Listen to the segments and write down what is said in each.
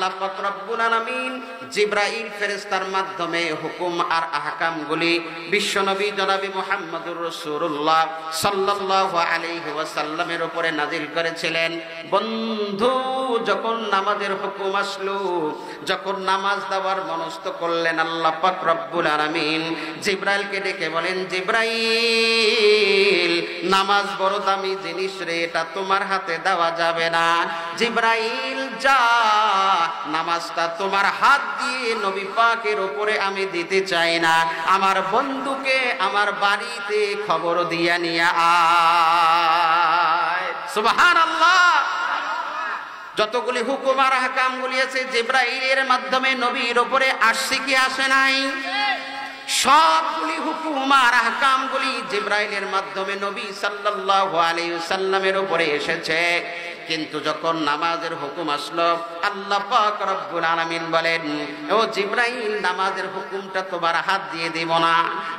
আল্লাহ পাক রব্বুল আলামিন জিবরাইল ফেরেশতার মাধ্যমে হুকুম আর আহকামগুলি বিশ্বনবী জনাবে মুহাম্মদুর রাসূলুল্লাহ সাল্লাল্লাহু আলাইহি ওয়াসাল্লামের উপরে নাজিল করেছিলেন। বন্ধু, যখন নামাজের হুকুম আসলো, যখন নামাজ দেওয়ার মনস্থ করলেন, আল্লাহ পাক রব্বুল আলামিন জিবরাইলকে ডেকে বলেন, জিবরাইল, নামাজ বড় দামি জিনিস রে, এটা তোমার হাতে দেওয়া যাবে না। জিবরাইল, যা, নামাজটা তোমার হাত দিয়ে নবী পাকের উপরে আমি দিতে চাই না, আমার বন্ধুকে আমার বাড়িতে খবর দিয়া নিয়ে আয়। সুবহানাল্লাহ। যতগুলি হুকুম আর আহকামগুলি আছে জিবরাইলের মাধ্যমে নবীর উপরে আসছে কি আসে নাই? সবগুলি হুকুম আর আহকামগুলি জিবরাইলের মাধ্যমে নবী সাল্লাল্লাহু আলাইহি ওয়াসাল্লামের উপরে এসেছে। কিন্তু যখন নামাজের হুকুম আসলো, আল্লাহ পাক রব্বুল আলামিন বলেন, ও জিবরাইল, নামাজের হুকুমটা তোমার হাত দিয়ে দেব না,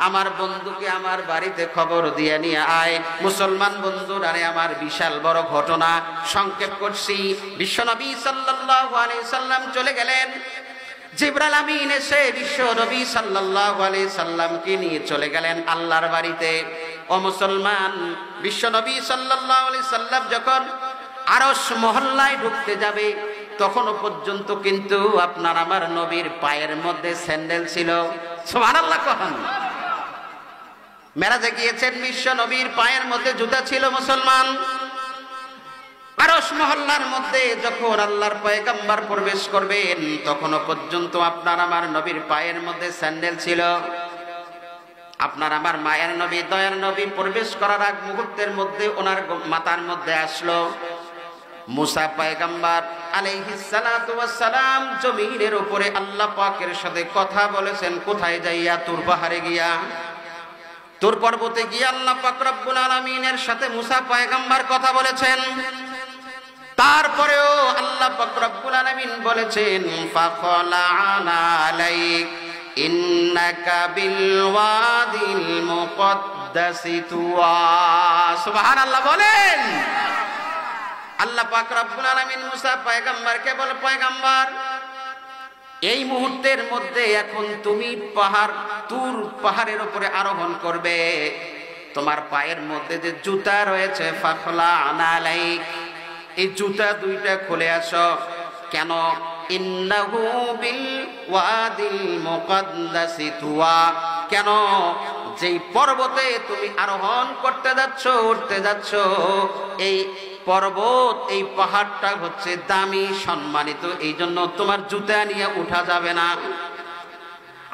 আমার বন্ধুকে আমার বাড়িতে খবর দিয়ে নিয়ে আয়। মুসলমান বন্ধুরা, আমার বিশাল বড় ঘটনা সংক্ষেপ করছি। বিশ্বনবী সাল্লাল্লাহু আলাইহি সাল্লাম চলে গেলেন। জিবরাইল আমিন এসে বিশ্ব নবী সাল্লাল্লাহু আলাইহি সাল্লামকে নিয়ে চলে গেলেন আল্লাহর বাড়িতে। ও মুসলমান, বিশ্ব নবী সাল্লাল্লাহু আলাইহি সাল্লাম যখন আরশ মহল্লায় ঢুকতে যাবে, তখনও পর্যন্ত কিন্তু আপনার আমার নবীর পায়ের মধ্যে স্যান্ডেল ছিল। সুবহানাল্লাহ। কখন মেরাজে গিয়েছেন, বিশ্ব নবীর পায়ের মধ্যে জুতা ছিল। মুসলমান, আরশ মহল্লার মধ্যে যখন আল্লাহর পয়গম্বর প্রবেশ করবেন, তখনও পর্যন্ত আপনার আমার নবীর পায়ের মধ্যে স্যান্ডেল ছিল। আপনার আমার মায়ের নবী, দয়ার নবী প্রবেশ করার আগ মুহূর্তের মধ্যে ওনার মাথার মধ্যে আসলো মুসা পয়গম্বর আলাইহিস সালাতু ওয়াস সালাম জমিনের উপরে আল্লাহ পাকের সাথে কথা বলেছেন। কোথায় যাইয়া? তুর পাহাড়ে গিয়া, তুর পর্বতে গিয়া আল্লাহ পাক রব্বুল আলামিনের সাথে মুসা পয়গম্বর কথা বলেছেন। তারপরেও আল্লাহ পাক রব্বুল আলামিন বলেছেন, ফাখলা'না আলাইক ইন্নাকা বিল ওয়াদিল মুকদ্দাসি তুয়া। সুবহানাল্লাহ বলেন। আল্লাহ পাক রব্বুল আলামিন মুসা পয়গম্বরকে বলে, পয়গম্বর, এই মুহূর্তের মধ্যে এখন তুমি পাহাড়, তুর পাহাড়ের উপরে আরোহণ করবে। তোমার পায়ের মধ্যে যে জুতা রয়েছে, ফাখলা'না আলাইক, এই জুতা দুইটা খুলে আসো। কেন? ইন্নাহু বিল ওয়াদিল মুকদ্দাসি তুয়া। কেন? যেই পর্বতে তুমি আরোহণ করতে যাচ্ছ, উঠতে যাচ্ছ, এই পর্বত, এই পাহাড়টা হচ্ছে দামি, সম্মানিত, এই জন্য তোমার জুতা নিয়ে উঠা যাবে না।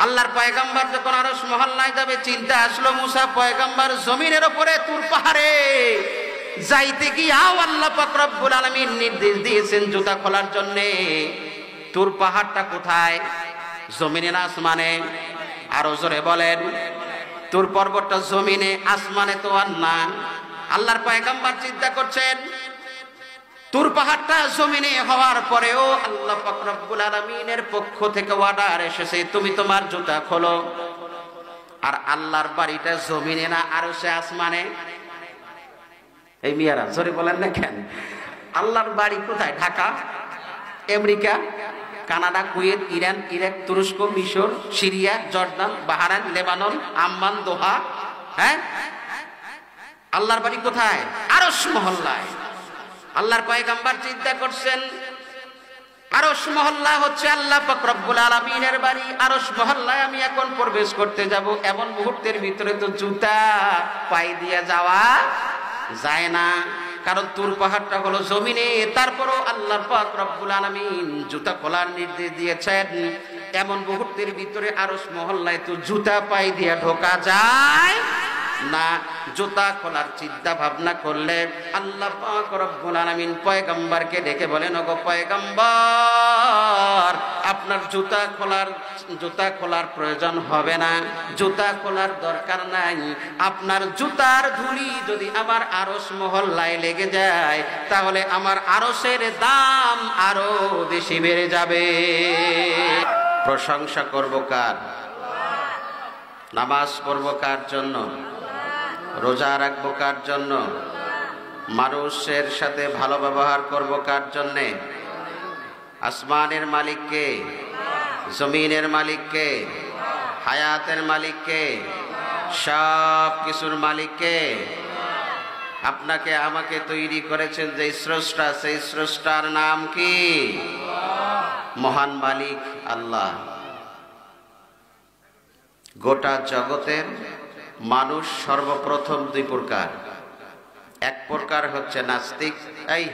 আল্লাহর পয়গম্বর যখন আরশ মহল্লায় যাবে, চিন্তা আসলো মুসা পয়গম্বর জমিনের উপরে তুর পাহাড়ে যাইতে গিয়াও আল্লাহ পাক রব্বুল আলামিন নির্দেশ দিয়েছেন জুতা খোলার জন্য। তুর পাহাড়টা কোথায়? জমিনে না আসমানে? আরো জোরে বলেন। তুর পর্বতটা জমিনে, আসমানে তো আর না। আল্লাহর পয়গম্বর চিন্তা করছেন, তুর পাহাড়টা জমিনে হওয়ার পরেও আল্লাহ পাক রব্বুল আলামিনের পক্ষ থেকে অর্ডার এসেছে, তুমি তোমার জুতা খোলো। আর আল্লাহর বাড়িটা জমিনে না, আরশে আসমানে। এই মিয়ারা জোরে বলেন না কেন? আল্লাহর বাড়ি কোথায়? Dhaka, America, Canada, Kuwait, Iran, Iraq, তুরস্ক, মিশর, Syria, Jordan, Bahrain, Lebanon, Amman, Doha. হ্যাঁ, আল্লাহর বাড়ি কোথায়? আরশ মহল্লায়। আল্লাহর পয়গম্বর চিন্তা করছেন, আরশ মহল্লা হচ্ছে আল্লাহ পাক রব্বুল আলামিনের বাড়ি। আরশ মহল্লায় আমি এখন প্রবেশ করতে যাব, এমন মুহূর্তের ভিতরে তো জুতা পায়ে দিয়ে যাওয়া যায় না, কারণ তুর পাহাড়টা হলো জমিনে। তারপরও আল্লাহ পাক রব্বুল আলামিন জুতা খোলার নির্দেশ দিয়েছেন। এমন মুহূর্তের ভিতরে আরশ মহল্লায় তো জুতা পায়ে দিয়ে ঢোকা যায় না। জুতা খোলার চিন্তা ভাবনা করলে আল্লাহ পাক রব্বুল আলামিন পয়গম্বরকে ডেকে বলেন, ওগো পয়গম্বর, আপনার জুতা খোলার প্রয়োজন হবে না, জুতা খোলার দরকার নাই। আপনার জুতার ধুলি যদি আমার আরশ মহল্লায় লেগে যায়, তাহলে আমার আরশের দাম আরো বেশি বেড়ে যাবে। প্রশংসা করব কার? নামাজ পড়ব কার জন্য? রোজা রাখবো কার জন্য? মানুষের সাথে ভালো ব্যবহার করব কার জন্যে? আসমানের মালিক কে? জমিনের মালিক কে? হায়াতের মালিক কে? সব কিছুর মালিক কে? আপনাকে আমাকে তৈরি করেছেন যে স্রষ্টা, সেই স্রষ্টার নাম কি? মহান মালিক আল্লাহ। গোটা জগতের মানুষ সর্বপ্রথম দুই প্রকার। এক প্রকার হচ্ছে নাস্তিক, এই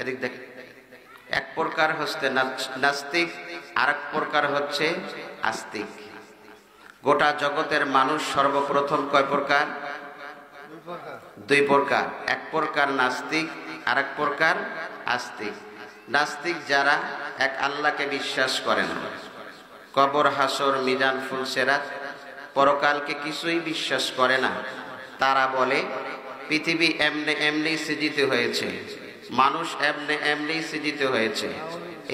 এদিক দেখ, এক প্রকার হচ্ছে নাস্তিক, আর এক প্রকার হচ্ছে আস্তিক। গোটা জগতের মানুষ সর্বপ্রথম কয় প্রকার? দুই প্রকার। এক প্রকার নাস্তিক, আর এক প্রকার আস্তিক। নাস্তিক যারা এক আল্লাহকে বিশ্বাস করে না, কবর, হাসর, মিজান, ফুলসেরাত, পরকালকে কিছুই বিশ্বাস করে না, তারা বলে পৃথিবী এমনি এমনি সৃজিত হয়েছে, মানুষ এমনি এমনি সৃজিত হয়েছে,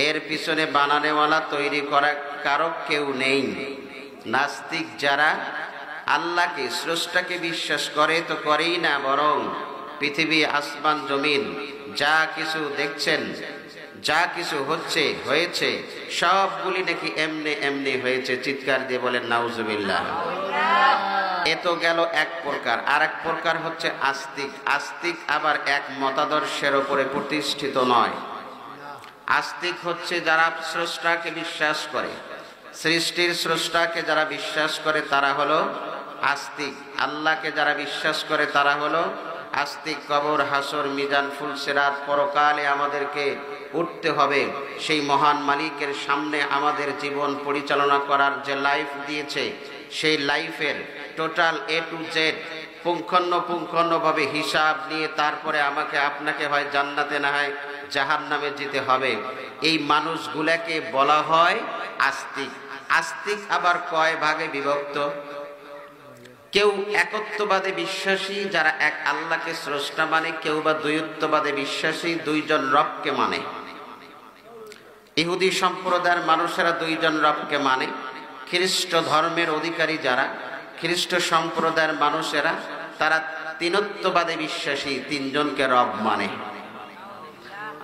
এর পিছনে বানানেওয়ালা, তৈরি করা কারো কেউ নেই। নাস্তিক যারা আল্লাহকে, স্রষ্টাকে বিশ্বাস করে তো করেই না, বরং পৃথিবী, আসমান, জমিন যা কিছু দেখছেন, যা কিছু হচ্ছে, হয়েছে, সবগুলি নাকি এমনি এমনি হয়েছে। চিৎকার দিয়ে বলেন নাউজুবিল্লাহ। এ তো গেল এক প্রকার। আর এক প্রকার হচ্ছে আস্তিক। আস্তিক আবার এক মতাদর্শের উপরে প্রতিষ্ঠিত নয়। আস্তিক হচ্ছে যারা স্রষ্টাকে বিশ্বাস করে, সৃষ্টির স্রষ্টাকে যারা বিশ্বাস করে তারা হলো আস্তিক। আল্লাহকে যারা বিশ্বাস করে তারা হলো আস্তিক। কবর, হাসর, মিজান, ফুলসিরাত, পরকালে আমাদেরকে উঠতে হবে, সেই মহান মালিকের সামনে আমাদের জীবন পরিচালনা করার যে লাইফ দিয়েছে, সেই লাইফের টোটাল A to Z পুঙ্খানুপুঙ্খভাবে হিসাব নিয়ে তারপরে আমাকে আপনাকে হয় জান্নাতে না হয় জাহান্নামে যেতে হবে। এই মানুষগুলাকে বলা হয় আস্তিক। আস্তিক আবার কয় ভাগে বিভক্ত? কেউ একত্ববাদে বিশ্বাসী, যারা এক আল্লাহকে স্রষ্টা মানে, কেউ বা দ্বৈতবাদে বিশ্বাসী, দুইজন রবকে মানে। ইহুদি সম্প্রদায়ের মানুষেরা দুইজন রবকে মানে। খ্রিস্ট ধর্মের অধিকারী যারা, খ্রিস্ট সম্প্রদায়ের মানুষেরা, তারা তিনত্ববাদে বিশ্বাসী, তিনজনকে রব মানে।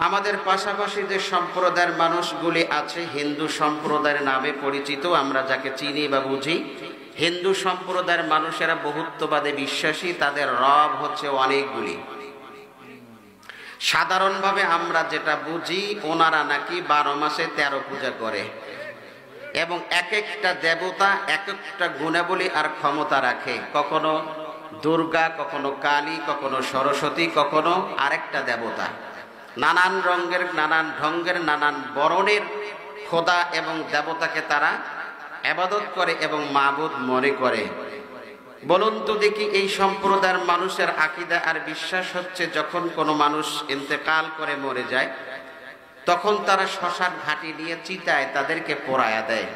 আমাদের পাশাপাশি যে সম্প্রদায়ের মানুষগুলি আছে, হিন্দু সম্প্রদায়ের নামে পরিচিত, আমরা যাকে চিনি বা বুঝি, হিন্দু সম্প্রদায়ের মানুষেরা বহুত্ববাদে বিশ্বাসী, তাদের রব হচ্ছে অনেকগুলি। সাধারণভাবে আমরা যেটা বুঝি, ওনারা নাকি 12 মাসে 13 পূজা করে এবং এক একটা দেবতা এক একটা গুণাবলী আর ক্ষমতা রাখে। কখনো দুর্গা, কখনো কালী, কখনো সরস্বতী, কখনো আরেকটা দেবতা। নানান রঙের, নানান ঢঙ্গের, নানান বরণের খোদা এবং দেবতাকে তারা ইবাদত করে এবং মাবুদ মনে করে। বলুন তো দেখি, এই সম্প্রদায়ের মানুষের আকীদা আর বিশ্বাস হচ্ছে যখন কোনো মানুষ ইন্তেকাল করে মরে যায়, তখন তারা শ্মশান ঘাটি নিয়ে চিতায় তাদেরকে পোড়ায়া দেয়।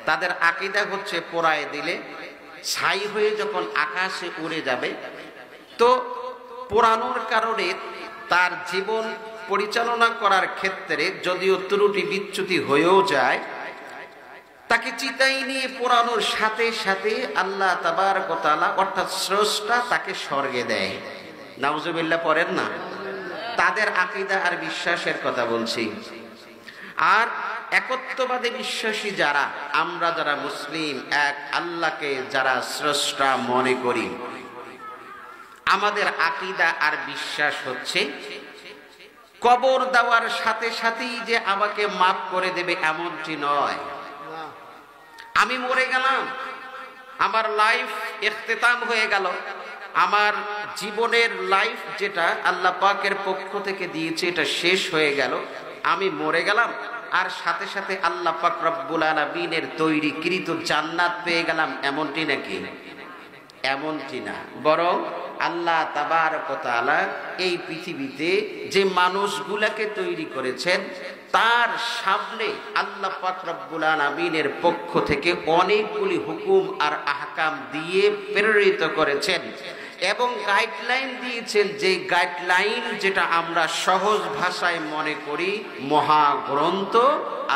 তাদের আকীদা হচ্ছে পোড়ায় দিলে ছাই হয়ে যখন আকাশে উড়ে যাবে, তো পোড়ানোর কারণে তার জীবন পরিচালনা করার ক্ষেত্রে যদিও ত্রুটি বিচ্যুতি হয়েও যায়, তাকে চিতাই নিয়ে পোড়ানোর সাথে সাথে আল্লাহ তাবারক ওয়া তাআলা অর্থাৎ স্রষ্টা তাকে স্বর্গে দেয়। নাউজুবিল্লাহ পড়েন না? তাদের আকীদা আর বিশ্বাসের কথা বলছি। আর একত্ববাদে বিশ্বাসী যারা, আমরা যারা মুসলিম, এক আল্লাহকে যারা স্রষ্টা মনে করি, আমাদের আকীদা আর বিশ্বাস হচ্ছে কবর দেওয়ার সাথে সাথেই যে আমাকে মাফ করে দেবে এমনটি নয়। আমি মরে গেলাম, আমার লাইফ ইখতিতাম হয়ে গেল, আমার জীবনের লাইফ যেটা আল্লাহ পাকের পক্ষ থেকে দিয়েছে এটা শেষ হয়ে গেল, আমি মরে গেলাম, আর সাথে সাথে আল্লাহ পাক রব্বুল আলামিনের তৈরিকৃত জান্নাত পেয়ে গেলাম, এমনটি নাকি? এমনটি না, বরং আল্লাহ তাবারক ওয়া তাআলা এই পৃথিবীতে যে মানুষগুলাকে তৈরি করেছেন, তার সামনে আল্লাহ পাক রব্বুল আলামিনের পক্ষ থেকে অনেকগুলি হুকুম আর আহকাম দিয়ে প্রেরিত করেছেন। এবং গাইডলাইন দিয়েছেন, যে গাইডলাইন যেটা আমরা সহজ ভাষায় মনে করি মহাগ্রন্থ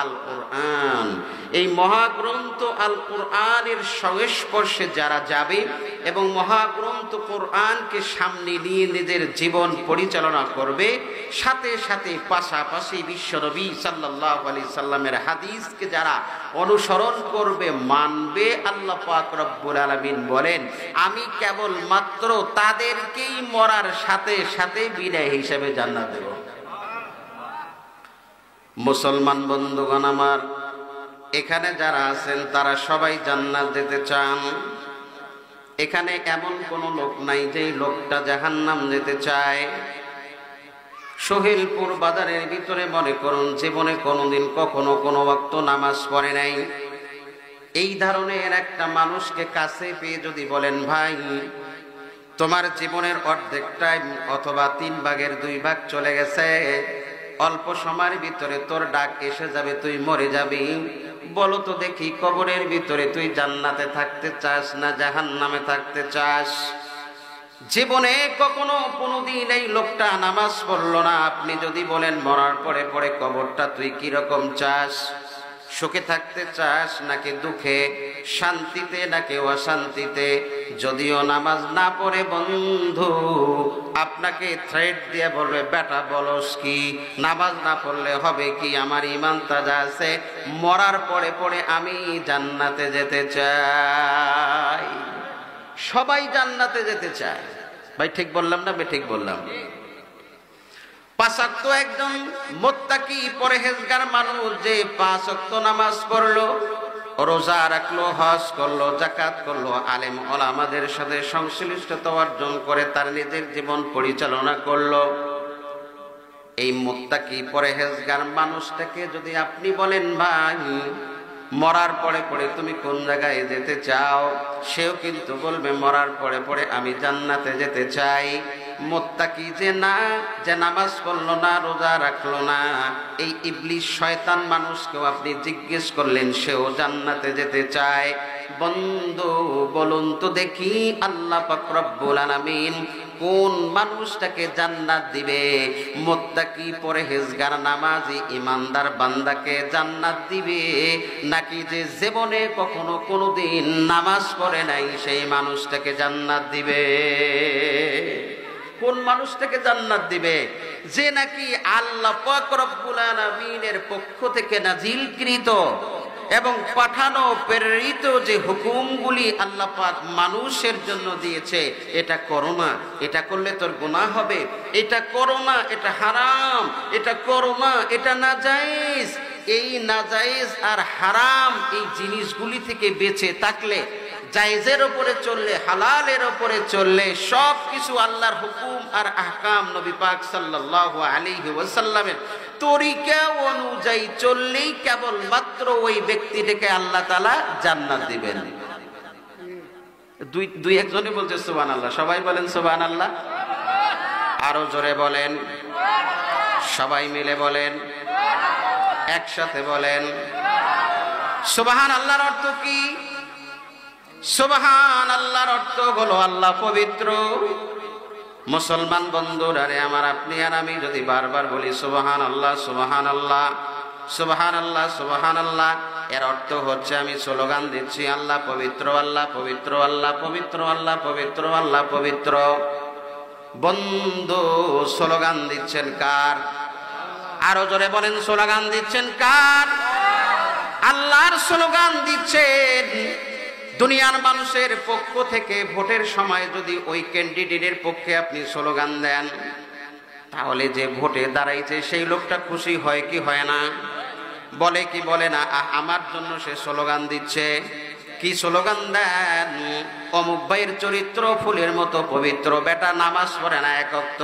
আল কোরআন। এই মহাগ্রন্থ আল কোরআনের সংস্পর্শে যারা যাবে এবং মহাগ্রন্থ কোরআনকে সামনে নিয়ে নিজের জীবন পরিচালনা করবে, সাথে সাথে পাশাপাশি বিশ্বনবী সাল্লাল্লাহু আলাইহি সাল্লামের হাদিসকে যারা অনুসরণ করবে, মানবে, আল্লাহ পাক রব্বুল আলামিন বলেন আমি কেবল মাত্র তাদেরকেই মরার সাথে সাথে বিদায় হিসেবে জান্নাত দেব। মুসলমান বন্ধুগণ আমার, এখানে যারা আছেন তারা সবাই জান্নাত যেতে চান। এখানে এমন কোন লোক নাই যে লোকটা জাহান্নাম যেতে চায়। সোহেলপুর বাজারের ভিতরে মনে করুন জীবনে কোনোদিন কখনো কোনো ওয়াক্ত নামাজ পড়ে নাই, এই ধরনের একটা মানুষকে কাছে পেয়ে যদি বলেন ভাই তোমার জীবনের অর্ধেকটাই অথবা 3 ভাগের 2 ভাগ চলে গেছে, অল্প সময়ের ভিতরে তোর ডাক এসে যাবে, তুই মরে যাবি, বলো তো দেখি কবরের ভিতরে তুই জান্নাতে থাকতে চাস না জাহান্নামে থাকতে চাস? জীবনে কখনো কোনোদিন এই লোকটা নামাজ পড়লো না, আপনি যদি বলেন মরার পরে পরে কবরটা তুই কিরকম চাস? সুখে থাকতে চাস নাকি দুঃখে, শান্তিতে নাকি অশান্তিতে? যদিও নামাজ না পড়ে বন্ধু আপনাকে থ্রেট দিয়ে বলবে বেটা বলস কি, নামাজ না পড়লে হবে কি, আমার ঈমান তাজা আছে, মরার পরে পরে আমি জান্নাতে যেতে চাই। সবাই জান্নাতে যেতে চায়। ভাই ঠিক বললাম না ঠিক বললাম? 5 ওয়াক্ত একজন মুত্তাকি পরহেজগার মানুষ যে 5 ওয়াক্ত নামাজ পড়লো, রোজা রাখলো, হজ করলো, যাকাত করলো, আলেম ওলামাদের সাথে সংশ্লিষ্টতা অর্জন করে তার নিজের জীবন পরিচালনা করলো, এই মুত্তাকি পরহেজগার মানুষটাকে যদি আপনি বলেন ভাই মরার পরে পরে তুমি কোন জায়গায় যেতে চাও, সেও কিন্তু বলবে মরার পরে পরে আমি জান্নাতে যেতে চাই। মুত্তাকি যে না, যে নামাজ পড়লো না, রোজা রাখলো না, এই ইবলিস শয়তান মানুষকেও আপনি জিজ্ঞেস করলেন, সেও জান্নাতে যেতে চায়। বন্ধু বলুন তো দেখি আল্লাহ পাক রব্বুল আলামিন কোন মানুষটাকে জান্নাত দিবে? মুত্তাকি পরহেজগার নামাজি ইমানদার বান্দাকে জান্নাত দিবে, নাকি যে জীবনে কখনো কোনোদিন নামাজ পড়ে নাই সেই মানুষটাকে জান্নাত দিবে? কোন মানুষটাকে জান্নাত দিবে? যে নাকি আল্লাহ পাক রব্বুল আলামিনের পক্ষ থেকে নাজিলকৃত এবং পাঠানো প্রেরিত যে হুকুমগুলি আল্লাহ পাক মানুষের জন্য দিয়েছে, এটা করো না, এটা করলে তোর গুনাহ হবে, এটা করো না, এটা হারাম, এটা করো না, এটা নাজায়েজ, এই নাজায়েজ আর হারাম এই জিনিসগুলি থেকে বেঁচে থাকলে, জায়েজের উপরে চললে, হালালের উপরে চললে, সব কিছু আল্লাহর হুকুম আর আহকাম নবী পাক সাল্লাল্লাহু আলাইহি ওয়াসাল্লামের তরিকা অনুযায়ী চললেই কেবল মাত্র ওই ব্যক্তিটাকে আল্লাহ তাআলা জান্নাত দিবেন। দুই একজনই বলছে সুবহানাল্লাহ, সবাই বলেন সুবহানাল্লাহ, আরো জোরে বলেন, সবাই মিলে বলেন, একসাথে বলেন সুবহানাল্লাহর অর্থ কি? সুবহানাল্লাহর অর্থ হলো আল্লাহ পবিত্র। মুসলমান বন্ধুরা রে আমার, আপনি আর আমি যদি বারবার বলি সুবহানাল্লাহ সুবহানাল্লাহ সুবহানাল্লাহ সুবহানাল্লাহ, এর অর্থ হচ্ছে আমি স্লোগান দিচ্ছি আল্লাহ পবিত্র, আল্লাহ পবিত্র, আল্লাহ পবিত্র, আল্লাহ পবিত্র, আল্লাহ পবিত্র। বন্ধু স্লোগান দিচ্ছেন কার? আরো জোরে বলেন, স্লোগান দিচ্ছেন কার? আল্লাহর স্লোগান দিচ্ছেন। দুনিয়ার মানুষের পক্ষ থেকে ভোটের সময় যদি ওই ক্যান্ডিডেটের পক্ষে আপনি স্লোগান দেন, তাহলে যে ভোটে দাঁড়াইছে সেই লোকটা খুশি হয় কি হয় না? বলে কি বলে না? আমার জন্য সে স্লোগান দিচ্ছে। কি স্লোগান দেন? অমুক ভাইয়ের চরিত্র ফুলের মতো পবিত্র, বেটা নামাজ পড়ে না এক ওয়াক্ত।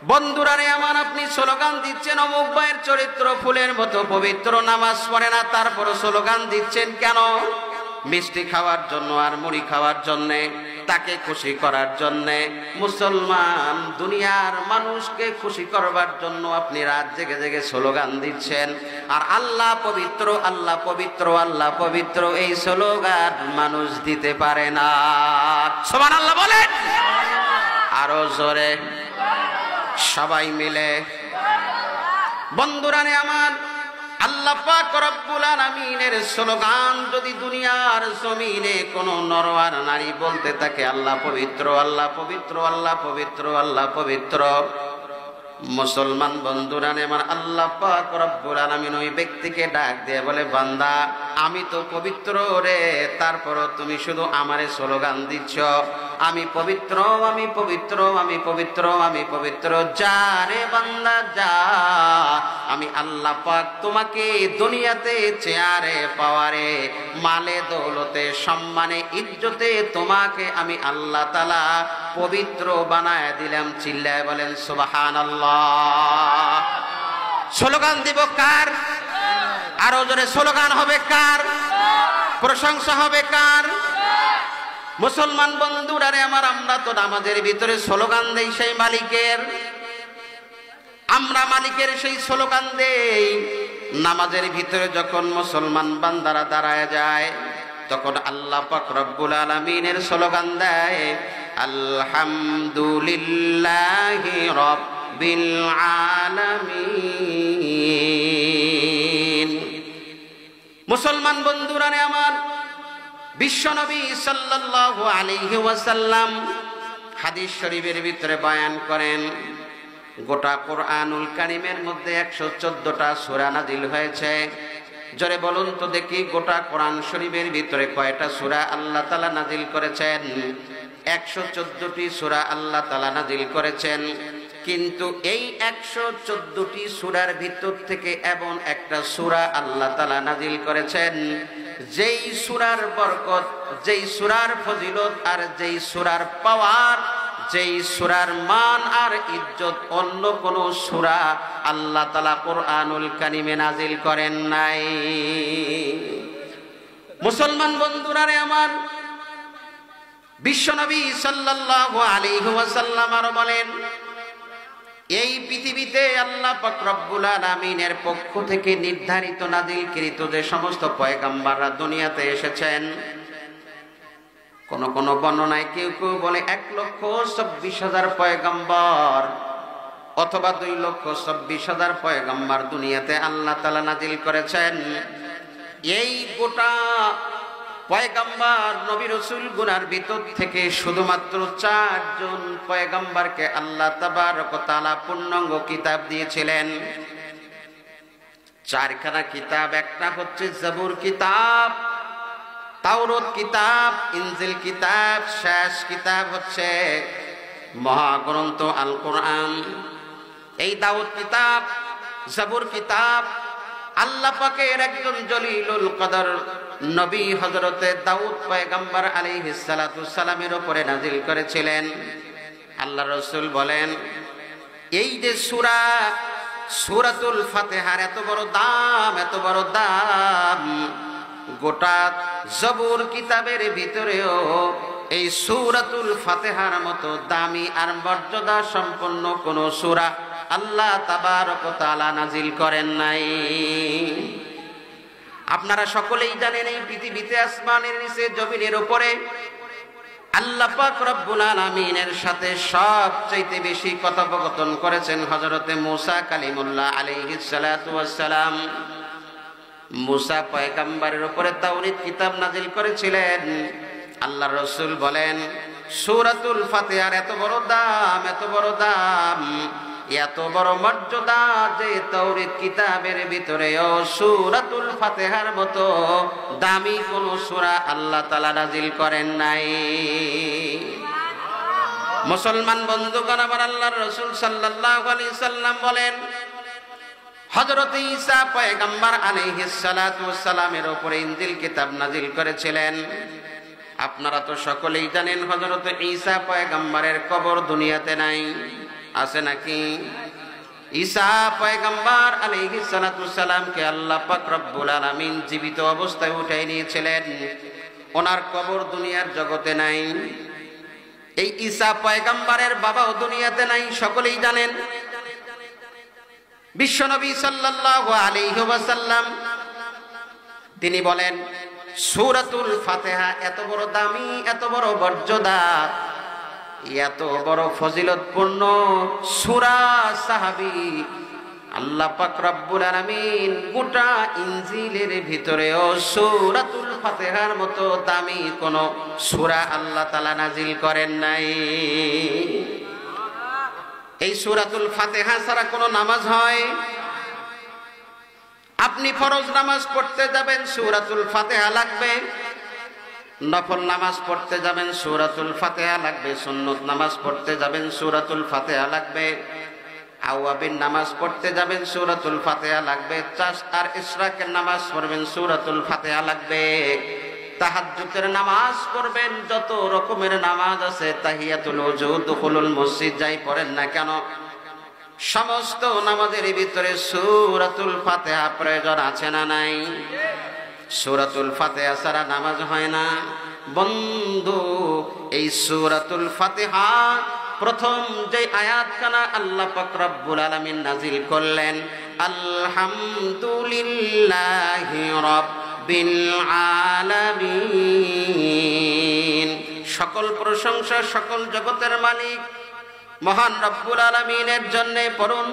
বন্ধুরা রে আমার, আপনি স্লোগান দিচ্ছেন অমুক ভাইয়ের চরিত্র ফুলের মতো পবিত্র, নামাজ পড়ে না, তারপর স্লোগান দিচ্ছেন কেন? মিষ্টি খাওয়ার জন্য আর মুড়ি খাওয়ার জন্যে। তাকে খুশি করার জন্যে মুসলমান দুনিয়ার মানুষকে খুশি করবার জন্য আপনি রাত জেগে জেগে স্লোগান দিচ্ছেন, আর আল্লাহ পবিত্র, আল্লাহ পবিত্র, আল্লাহ পবিত্র এই স্লোগান মানুষ দিতে পারে না। সুবহানাল্লাহ বলেন, আরো জোরে সবাই মিলে। বন্ধুরানে আমার, আল্লাহ পাক রব্বুল আলামিনের স্লোগান যদি দুনিয়ার জমিনে কোনো নর আর নারী বলতে থাকে আল্লাহ পবিত্র, আল্লাহ পবিত্র, আল্লাহ পবিত্র, আল্লাহ পবিত্র, মুসলমান বন্ধুরানে আমার, আল্লাহ পাক রব্বুল আলামিন ওই ব্যক্তিকে ডাক দিয়ে বলে, বান্দা আমি তো পবিত্র রে, তারপরও তুমি শুধু আমারে স্লোগান দিচ্ছ আমি পবিত্র, আমি পবিত্র, আমি পবিত্র, আমি পবিত্র। যা রে বান্দা যা, আমি আল্লাহ পাক তোমাকে দুনিয়াতে চেয়ারে পাওয়ারে মালে দৌলতে সম্মানে ইজ্জতে তোমাকে আমি আল্লাহ তাআলা পবিত্র বানায় দিলাম। চিল্লায় বলেন সুবহানাল্লাহ। স্লোগান দিব কার? আরো জোরে স্লোগান হবে কার? প্রশংসা হবে কার? মুসলমান বন্ধুরা রে আমার, আমরা তো নামাজের ভিতরে স্লোগান দেই সেই মালিকের, আমরা মালিকের সেই স্লোগান দেই। নামাজের ভিতরে যখন মুসলমান বান্দারা দাঁড়ায় যায় তখন আল্লাহ পাক রব্বুল আলামিনের স্লোগান দেয়, আলহামদুলিল্লাহি রাব্বিল আলামিন। মুসলমান বন্ধুরা রে আমার, বিশ্বনবী সাল্লাল্লাহু আলাইহি ওয়াসাল্লাম হাদিস শরীফের ভিতরে বয়ান করেন, গোটা কোরআনুল কারীমের মধ্যে 114টা সূরা নাজিল হয়েছে। জোরে বলুন তো দেখি, গোটা কোরআন শরীফের ভিতরে কয়টা সূরা আল্লাহ তাআলা নাজিল করেছেন? 114টি সূরা আল্লাহ তাআলা নাজিল করেছেন। কিন্তু এই 114টি সূরার ভিতর থেকে এমন একটা সূরা আল্লাহ তাআলা নাজিল করেছেন যেই সূরার বরকত, যেই সূরার ফজিলত, আর যেই সূরার পাওয়ার, যেই সূরার মান আর ইজ্জত অন্য কোন সূরা আল্লাহ তাআলা কোরআনুল কারীমে নাজিল করেন নাই। মুসলমান বন্ধুরা রে আমার, বিশ্বনবী সাল্লাল্লাহু আলাইহি ওয়াসাল্লাম আরো বলেন, এই পৃথিবীতে আল্লাহ পাক রব্বুল আলামিনের পক্ষ থেকে নির্ধারিত নাজিলকৃত যে সমস্ত পয়গম্বররা দুনিয়াতে এসেছেন, কোন কোন বর্ণনায় কেউ কেউ বলে 1,26,000 পয়গম্বর অথবা 2,26,000 পয়গম্বর দুনিয়াতে আল্লাহ তাআলা নাজিল করেছেন। এই গোটা পয়গম্বর নবী রাসূল গুনার ভিতর থেকে শুধুমাত্র 4 জন পয়গম্বরকে আল্লাহ তাবারক ওয়া তাআলা পূর্ণাঙ্গ কিতাব দিয়েছিলেন। 4খানা কিতাব, একটা হচ্ছে জবুর কিতাব, তাওরাত কিতাব, ইনজিল কিতাব, শেষ কিতাব হচ্ছে মহাগ্রন্থ আল কোরআন। এই দাউদ কিতাব, জবুর কিতাব আল্লাহ পাকের একজন জলিলুল কদর নবী হযরতে দাউদ পয়গম্বর আলাইহিস সালাতু সালামের উপরে নাজিল করেছিলেন। আল্লাহ রাসূল বলেন, এই যে সূরা, সূরাতুল ফাতিহার এত বড় দাম, এত বড় দাম, গোটা জবুর কিতাবের ভিতরেও এই সূরাতুল ফাতিহার মতো দামি আর মর্যাদা সম্পন্ন কোন সূরা আল্লাহ তাবারক ওয়া তাআলা নাজিল করেন নাই। আপনারা সকলেই জানেন, এই পৃথিবীতে আসমানের নিচে জমিনের উপরে আল্লাহ পাক রব্বুল আলামিনের সাথে সবচেয়ে বেশি কথোপকথন করেছেন হযরতে মূসা কালিমুল্লাহ আলাইহিস সালাতু ওয়াস সালাম। মূসা পয়গম্বরের উপরে তাওরাত কিতাব নাজিল করেছিলেন। আল্লাহর রাসূল বলেন, সূরাতুল ফাতিহার এত বড় দাম, এত বড় দাম, এত বড় মর্যাদা যে তাওরাত কিতাবের ভিতরেও সূরাতুল ফাতিহার মতো দামি কোন সূরা আল্লাহ তাআলা নাজিল করেন নাই। মুসলমান বন্ধুগণ আমার, আল্লাহর রাসূল সাল্লাল্লাহু আলাইহি সাল্লাম বলেন, হযরত ঈসা পয়গম্বর আলাইহিস সালাতু ওয়াস সালামের উপরে ইনজিল কিতাব নাজিল করেছিলেন। আপনারা তো সকলেই জানেন হযরত ঈসা পয়গম্বরের কবর দুনিয়াতে নাই, আছে নাকি? ঈসা পয়গম্বর আলাইহিস সালাতু ওয়াস সালামকে আল্লাহ পাক রব্বুল আলামিন জীবিত অবস্থায় উঠাই নিয়েছিলেন। ওনার কবর দুনিয়ার জগতে নাই। এই ঈসা পয়গম্বরের বাবাও দুনিয়াতে নাই, সকলেই জানেন। বিশ্বনবী সাল্লাল্লাহু আলাইহি ওয়াসাল্লাম তিনি বলেন সূরাতুল ফাতিহা এত বড় দামি, এত বড় মর্যাদা, এত বড় ফজিলতপূর্ণ সূরা, সাহাবী আল্লাহ পাক রব্বুল আলামিন গোটা ইনজিলের ভিতরেও সূরাতুল ফাতিহার মতো দামি কোন সূরা আল্লাহ তাআলা নাজিল করেন নাই। এই সূরাতুল ফাতিহা ছাড়া কোন নামাজ হয়? আপনি ফরজ নামাজ পড়তে যাবেন সূরাতুল ফাতিহা লাগবে, নফল নামাজ পড়তে যাবেন সূরাতুল ফাতিহা লাগবে, সুন্নত নামাজ পড়তে যাবেন সূরাতুল ফাতিহা লাগবে, আওয়াবিন নামাজ পড়তে যাবেন সূরাতুল ফাতিহা লাগবে, চাষ আর ইশরাকের নামাজ পড়বেন সূরাতুল ফাতিহা লাগবে, তাহাজ্জুদের নামাজ পড়বেন, যত রকমের নামাজ আছে, তাহিয়াতুল ওযু, দুখুলুল মসজিদ যাই পড়েন না কেন, সমস্ত নামাজের ভিতরে সূরাতুল ফাতিহা প্রয়োজন আছে না নাই? সূরাতুল ফাতিহা ছাড়া নামাজ হয় না। বন্ধু, এই সূরাতুল ফাতিহা প্রথম যে আয়াতখানা আল্লাহ পাক রব্বুল আলামিন নাজিল করলেন, আলহামদুলিল্লাহি রাব্বিল আলামিন, সকল প্রশংসা সকল জগতের মালিক মহান রব্বুল আলামিনের জন্য পড়ুন।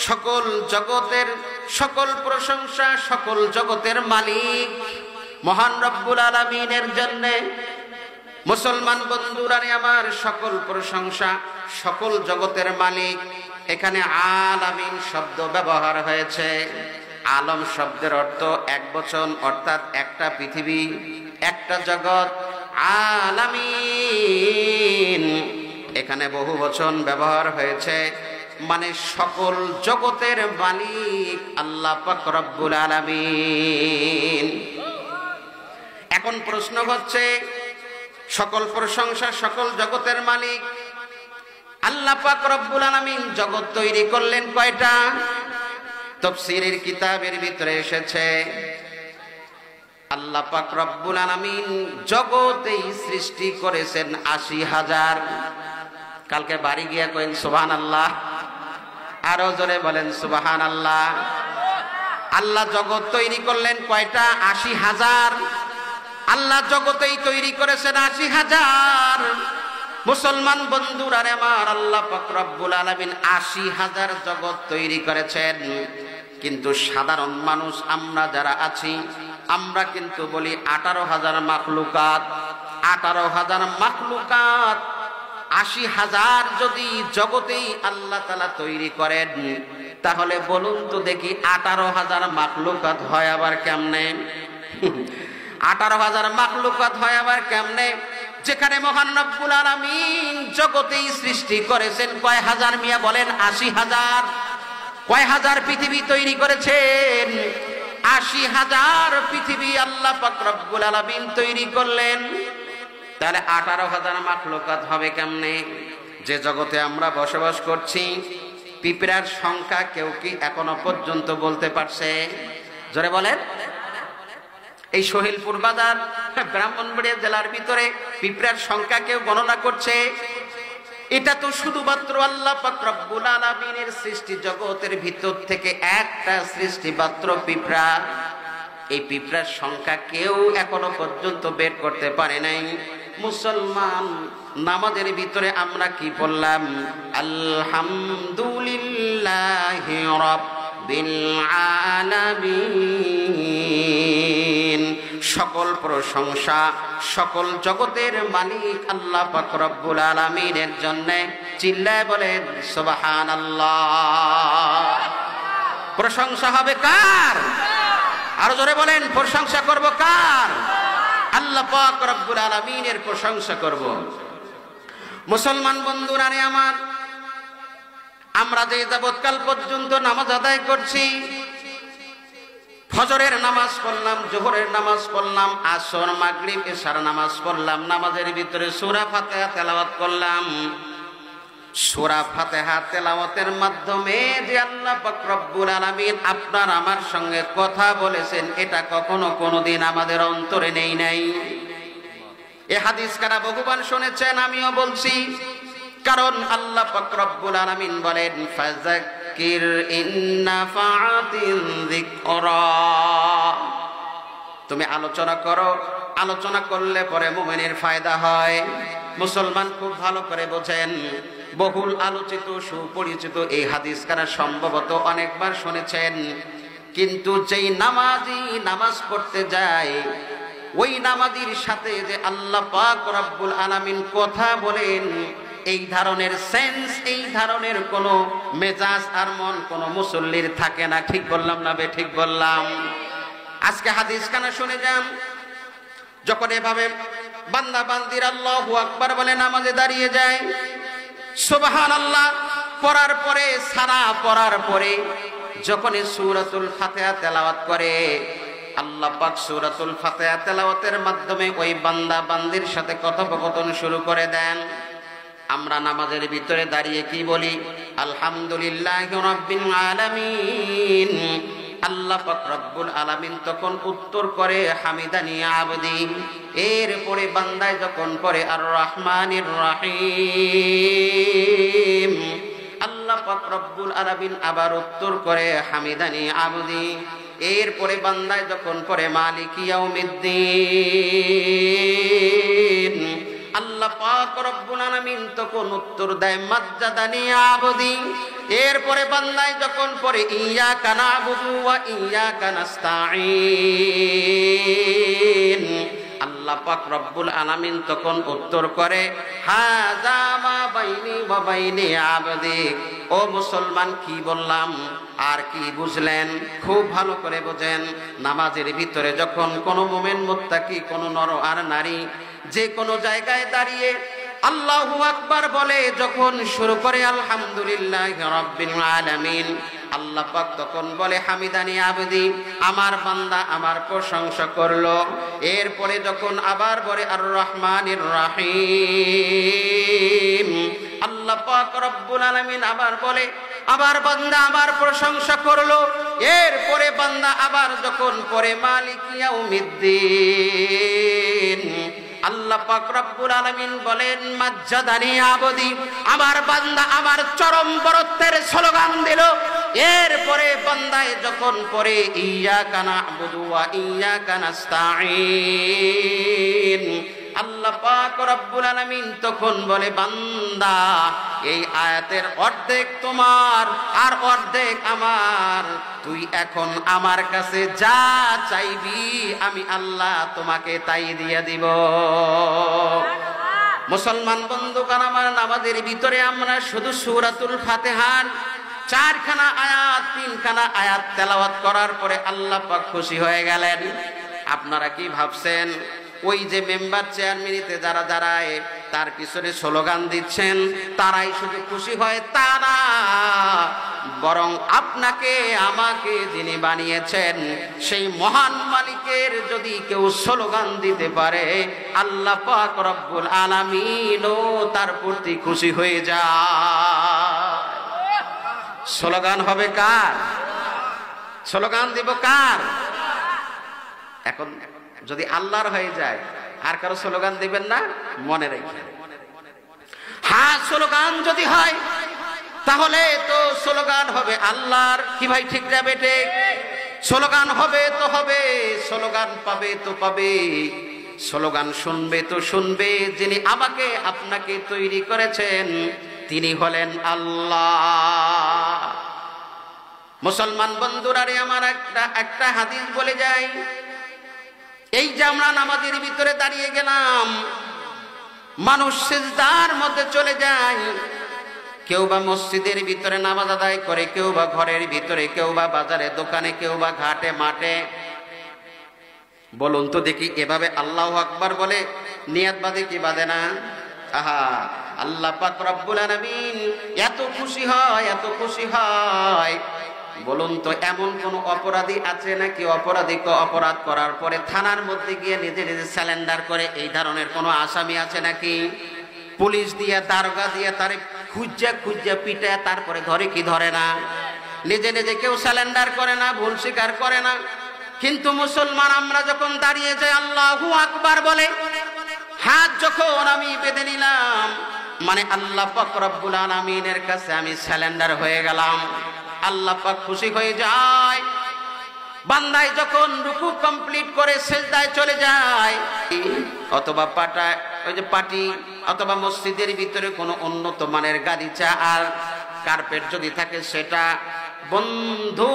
সকল জগতের সকল প্রশংসা সকল জগতের মালিক মহান রব্বুল আলামিনের জন্য। মুসলমান বন্ধুরা আমার, সকল প্রশংসা সকল জগতের মালিক, এখানে আলামিন শব্দ ব্যবহার হয়েছে। আলম শব্দের অর্থ এক বচন, অর্থাৎ একটা পৃথিবী, একটা জগৎ। আলামিন এখানে বহু বচন ব্যবহার হয়েছে, মানে সকল জগতের মালিক আল্লাহ পাক রব্বুল আলামিন। এখন প্রশ্ন হচ্ছে, সকল প্রশংসা সকল জগতের মালিক আল্লাহ পাক রব্বুল আলামিন জগৎ তৈরি করলেন কয়টা? তাফসীরের কিতাবের ভিতরে এসেছে আল্লাহ পাক রব্বুল আলামিন জগতেই সৃষ্টি করেছেন ৮০,০০০। কালকে বাড়ি গিয়া কইন সুবহানাল্লাহ, আরো জোরে বলেন সুবহানাল্লাহ। আল্লাহ জগৎ তৈরি করলেন কয়টা? ৮০,০০০। আল্লাহ জগতেই তৈরি করেছেন ৮০,০০০। মুসলমান বন্ধুরা আমার, আল্লাহ পাক রব্বুল আলামিন ৮০,০০০ জগৎ তৈরি করেছেন। কিন্তু সাধারণ মানুষ আমরা যারা আছি, আমরা কিন্তু বলি ১৮,০০০ মাখলুকাত। ১৮,০০০ মাখলুকাত, ৮০,০০০ যদি জগতেই আল্লাহ তাআলা তৈরি করেন, তাহলে বলুন তো দেখি ১৮,০০০ মাখলুকাত হয় আবার কেমনে? ১৮,০০০ মাখলুকাত হয় আবার কেমনে? যেখানে মহান রব্বুল আলামিন জগতেই সৃষ্টি করেছেন কয় হাজার মিয়া বলেন? ৮০,০০০। কয় হাজার পৃথিবী তৈরি করেছেন? ৮০,০০০ পৃথিবী আল্লাহ পাক রব্বুল আলামিন তৈরি করলেন। তাহলে ১৮,০০০ মাখলুকাত হবে কেমনে? যে জগতে আমরা বসবাস করছি, পিঁপড়ার সংখ্যা কেউ কি এখনো পর্যন্ত বলতে পারছে? জোরে বলেন। এই সহিলপুর বাজার ব্রাহ্মণবাড়িয়া জেলার ভিতরে পিঁপড়ার সংখ্যা কেউ গণনা করছে? এটা তো শুধুমাত্র আল্লাহ পাক রব্বুল আলামিনের সৃষ্টি জগতের ভিতর থেকে একটা সৃষ্টি মাত্র পিঁপড়া। এই পিঁপড়ার সংখ্যা কেউ এখনো পর্যন্ত বের করতে পারে নাই। মুসলমান, নামাজের ভিতরে আমরা কি বললাম? আলহামদুলিল্লাহি রাব্বিল আলামিন, সকল প্রশংসা সকল জগতের মালিক আল্লাহ পাক রব্বুল আলামিনের জন্য। চিল্লায় বলেন সুবহানাল্লাহ। প্রশংসা হবে কার? আরো জোরে বলেন, প্রশংসা করব কার? আল্লাহ পাক রব্বুল আলামিনের প্রশংসা করব। মুসলমান বন্ধুরা আমার, আমরা যে যাবৎকাল পর্যন্ত নামাজ আদায় করছি, ফজরের নামাজ পড়লাম, জোহরের নামাজ পড়লাম, আসর মাগরিব এশার নামাজ পড়লাম, নামাজের ভিতরে সূরা ফাতিহা তেলাওয়াত করলাম। সূরা ফাতিহা তেলাওয়াতের মাধ্যমে যে আল্লাহ পাক রব্বুল আলামিন আপনার আমার সঙ্গে কথা বলেছেন, এটা কখনো কোনোদিন আমাদের অন্তরে নেই নাই। এই হাদিস কারা বহুবার শুনেছেন, আমিও বলছি, কারণ আল্লাহ পাক রব্বুল আলামিন বলেন ফাযাক্কির ইন্নাফাআতিন যিকরা, তুমি আলোচনা করো, আলোচনা করলে পরে মুমিনের ফায়দা হয়। মুসলমান খুব ভালো করে বোঝেন, বহুল আলোচিত সুপরিচিত এই হাদিস কারা সম্ভবত অনেকবার শুনেছেন, কিন্তু যেই নামাজি নামাজ পড়তে যায় ওই নামাজির সাথে যে আল্লাহ পাক রব্বুল আলামিন কথা বলেন, এই ধরনের সেন্স, এই ধরনের কোনো মেজাজ আর মন কোনো মুসল্লির থাকে না। ঠিক বললাম না বে ঠিক বললাম? আজকে হাদিস কানা শুনে যান, যখন এভাবে বান্দা বান্দির আল্লাহু আকবার বলে নামাজে দাঁড়িয়ে যায়, সুবহানাল্লাহ পড়ার পরে, সারা পড়ার পরে যখন সূরাতুল ফাতিহা তেলাওয়াত করে, আল্লাহ পাক সূরাতুল ফাতিহা তেলাওয়াতের মাধ্যমে ওই বান্দা বান্দির সাথে কথোপকথন শুরু করে দেন। আমরা নামাজের ভিতরে দাঁড়িয়ে কি বলি? আলহামদুলিল্লাহি রাব্বিল আলামিন। আল্লাহ পাক রব্বুল আলামিন তখন উত্তর করে হামিদানি আবদি। এরপরে বান্দায় যখন পড়ে আর রহমানির রহিম, আল্লাহ পাক রব্বুল আলামিন আবার উত্তর করে হামিদানি আবদি। এরপরে বান্দায় যখন পড়ে মালিকি ইয়াউমিদ্দিন, আল্লাহ পাক রব্বুল আলামিন তখন উত্তর দেয় মাজ্জাদানি আবদি। এরপরে বান্দায় যখন পড়ে ইয়াকা না'বুদু ওয়া ইয়াকা নাস্তাঈন, আল্লাহ পাক রব্বুল আলামিন তখন উত্তর করে হাযা মা বাইনি ওয়া বাইনি আবদি। ও মুসলমান, কি বললাম আর কি বুঝলেন? খুব ভালো করে বোঝেন, নামাজের ভিতরে যখন কোনো মুমিন মুত্তাকি, কোনো নর আর নারী যে কোনো জায়গায় দাঁড়িয়ে আল্লাহু আকবার বলে যখন শুরু করে আলহামদুলিল্লাহি রাব্বিল আলামিন, আল্লাহ পাক তখন বলে হামিদানি আবদি, আমার বান্দা আমার প্রশংসা করলো। এরপরে যখন আবার বলে আর রহমানির রহিম, আল্লাহ পাক রব্বুল আলামিন আবার বলে আবার বান্দা আমার প্রশংসা করলো। এরপরে বান্দা আবার যখন পড়ে মালিকি ইয়াউমিদ্দিন, আল্লাহ পাক রব্বুল আলামিন বলেন মাজ্জাদানি আবদি, আমার বান্দা আমার চরম বরত্বের স্লোগান দিল। এরপরে বান্দায় যখন পড়ে ইয়াকা না'বুদু ওয়া ইয়াকা নাস্তাঈন, আল্লাহ পাক রব্বুল আলামিন তখন বলে বান্দা এই আয়াতের অর্ধেক তোমার আর অর্ধেক আমার, তুই এখন আমার কাছে যা চাইবি আমি আল্লাহ তোমাকে তাই দিয়ে দিব। মুসলমান বন্ধুগণ আমার, নামাজের ভিতরে আমরা শুধু সূরাতুল ফাতিহার 4খানা আয়াত 3খানা আয়াত তেলাওয়াত করার পরে আল্লাহ পাক খুশি হয়ে গেলেন। আপনারা কি ভাবছেন ওই যে মেম্বার চেয়ারম্যানিতে যারা দাঁড়ায় তার পিছনে স্লোগান দিচ্ছেন তারাই শুধু খুশি হয়? তারা বরং আপনাকে আমাকে যিনি বানিয়েছেন সেই মহান মালিকের যদি কেউ স্লোগান দিতে পারে, আল্লাহ পাক রব্বুল আলামিনও তার প্রতি খুশি হয়ে যায়। স্লোগান হবে কার? স্লোগান দিব কার? এখন যদি আল্লাহর হয়ে যায় আর কারো স্লোগান দিবেন না, মনে রেখে। হ্যাঁ, স্লোগান যদি হয় তাহলে তো স্লোগান হবে আল্লাহর। কি ভাই ঠিক না বেটে? স্লোগান হবে তো হবে, স্লোগান পাবে তো পাবে, স্লোগান শুনবে তো শুনবে যিনি আমাকে আপনাকে তৈরি করেছেন, তিনি হলেন আল্লাহ। মুসলমান বন্ধুরা রে আমার, একটা হাদিস বলে যায়, এই যে আমরা নামাজের ভিতরে দাঁড়িয়ে গেলাম, মানুষ সিজদার মধ্যে চলে যায়। কেউ বা মসজিদের ভিতরে নামাজ আদায় করে, কেউ বা ঘরের ভিতরে, কেউ বা বাজারে দোকানে, কেউ বা ঘাটে মাঠে। বলুন তো দেখি, এভাবে আল্লাহু আকবার বলে নিয়াত বাঁধে কি বাঁধে না? আহা, আল্লাহ পাক রব্বুল আলামিন এত খুশি হয়, এত খুশি হয়। বলুন তো এমন কোন অপরাধী আছে নাকি অপরাধীকে অপরাধ করার পরে থানার মধ্যে গিয়ে নিজে নিজে স্যালেন্ডার করে? এই ধরনের কোন আসামি আছে নাকি? পুলিশ দিয়ে দারোগা দিয়ে তারে খুঁজে খুঁজে পিটে তারপরে ধরে কি ধরে না? নিজে নিজে কেউ স্যালেন্ডার করে না, ভুল স্বীকার করে না। কিন্তু মুসলমান আমরা যখন দাঁড়িয়ে যাই আল্লাহু আকবার বলে, হাত যখন আমি বেঁধে নিলাম, মানে আল্লাহ পাক রব্বুল আলামিনের কাছে আমি সারেন্ডার হয়ে গেলাম। আল্লাহ পাক খুশি হয়ে যায়। বান্দায় যখন রুকু কমপ্লিট করে সিজদায় চলে যায়, অথবা পাটি অথবা মসজিদের ভিতরে কোনো উন্নত মানের গালিচা আর কার্পেট যদি থাকে, সেটা বন্ধু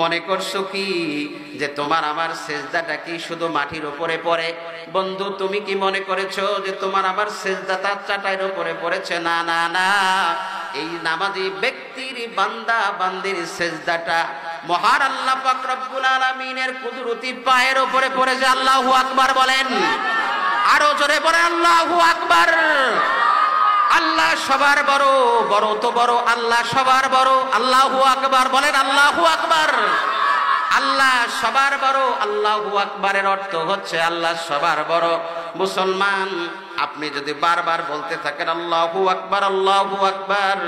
মনে করছো কি যে তোমার আমার সিজদাটা কি শুধু মাটির উপরে পড়ে? বন্ধু, তুমি কি মনে করেছো যে তোমার আমার সিজদাটা চাটাইয়ের উপরে পড়েছে? না না না, এই নামাজি ব্যক্তির বান্দা বান্দির সিজদাটা মহান আল্লাহ পাক রব্বুল আলামিনের কুদরতি পায়ের উপরে পড়েছে। আল্লাহু আকবার বলেন, আরো জোরে বলেন আল্লাহু আকবার। আল্লাহ সবার বড়, বড় তো বড়, আল্লাহ সবার বড়। আল্লাহু আকবার বলেন, আল্লাহু আকবার। আল্লাহ সবার বড়, আল্লাহু আকবারের অর্থ হচ্ছে আল্লাহ সবার বড়। মুসলমান, আপনি যদি বারবার বলতে থাকেন আল্লাহু আকবার, আল্লাহু আকবার,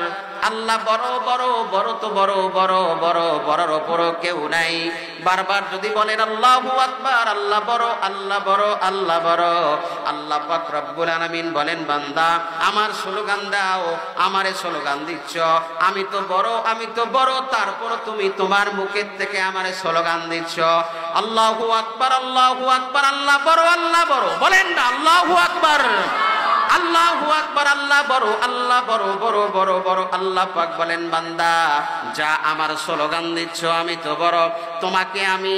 আল্লাহ বড় বড়, বড় তো বড়, বড় বড়, বড়র ওপরও কেউ নাই, বারবার যদি বলেন আল্লাহু আকবার, আল্লাহ বড়, আল্লাহ বড়, আল্লাহ বড়, আল্লাহ পাক রব্বুল আলামিন বলেন, বান্দা আমার স্লোগান দাও। আমারে স্লোগান দিচ্ছ, আমি তো বড়, আমি তো বড়, তারপর তুমি তোমার মুখের থেকে আমারে স্লোগান দিচ্ছ আল্লাহু আকবার, আল্লাহু আকবার, আল্লাহ বড়, আল্লাহ বড়। বলেন না আল্লাহু আকবার, আল্লাহু আকবার, আল্লাহ বড়, আল্লাহ বড়, বড় বড় বড়। আল্লাহ পাক বলেন, বান্দা যা আমার স্লোগান দিচ্ছ আমি তো বড়, তোমাকে আমি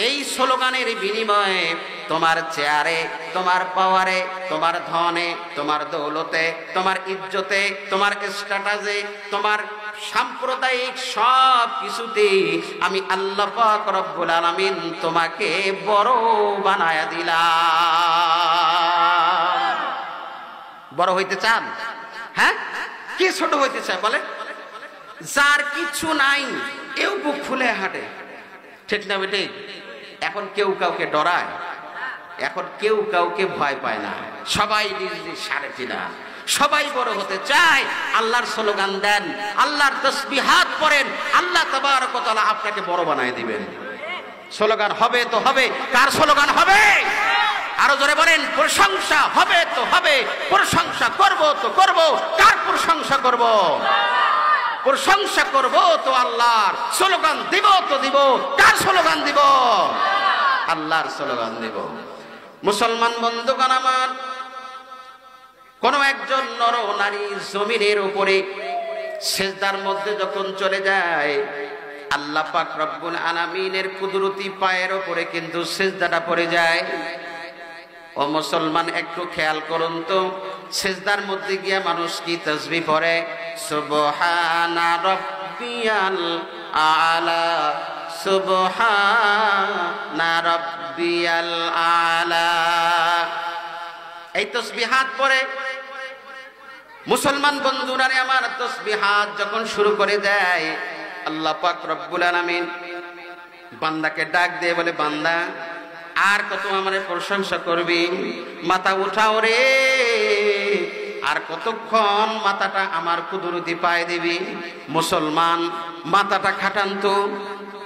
এই স্লোগানের বিনিময়ে তোমার চেয়ারে, তোমার পাওয়ারে, তোমার ধনে, তোমার দৌলতে, তোমার ইজ্জতে, তোমার স্ট্যাটাসে, তোমার সাম্প্রদায়িক সব কিছুতে আমি আল্লাহ পাক রব্বুল আলামিন তোমাকে বড় বানায়া দিলাম। বড় হইতে চান? হ্যাঁ, কি ছোট হইতে চায় বলে? যার কিছু নাই এও বুক ফুলে হাঁটে, ঠিক না বেটে? এখন কেউ কাউকে ডরায়, এখন কেউ কাউকে ভয় পায় না, সবাই নিজ নিজ সাড়ে চিনা, সবাই বড় হতে চায়। আল্লাহর স্লোগান দেন, আল্লাহর তাসবিহাত পড়েন, আল্লাহ তাবারক ওয়া তাআলা আপনাকে বড় বানায় দিবেন। স্লোগান হবে তো হবে। কার স্লোগান হবে? আরো জোরে বলেন, প্রশংসা হবে তো হবে, প্রশংসা করব তো করব। কার প্রশংসা করব? প্রশংসা করব তো আল্লাহর। স্লোগান দিব তো দিব। কার স্লোগান দিব? আল্লাহর স্লোগান দিব। মুসলমান বন্ধুগণ আমার, কোন একজন নর নারী জমিনের উপরে সিজদার মধ্যে যখন চলে যায়, আল্লাহ পাক রব্বুল আলামিনের কুদরতি পায়ের উপরে কিন্তু সিজদাটা পড়ে যায়। ও মুসলমান, একটু খেয়াল করুন তো, সিজদার মধ্যে গিয়া মানুষ কি তাসবিহ পড়ে? সুবহানা রাব্বিয়াল আলা, সুবহানা রাব্বিয়াল আলা, এই তাসবিহাত পড়ে। মুসলমান বন্ধুরা আমার, তাসবিহাত যখন শুরু করে দেয়, আল্লাহ পাক রব্বুল আলামিন বান্দাকে ডাক দিয়ে বলে, বান্দা আর কত আমার প্রশংসা করবি? মাথা উঠাও রে, আর কতক্ষণ মাথাটা আমার কুদরতি পায়ে দিবি? মুসলমান, মাথাটা খাটান তো,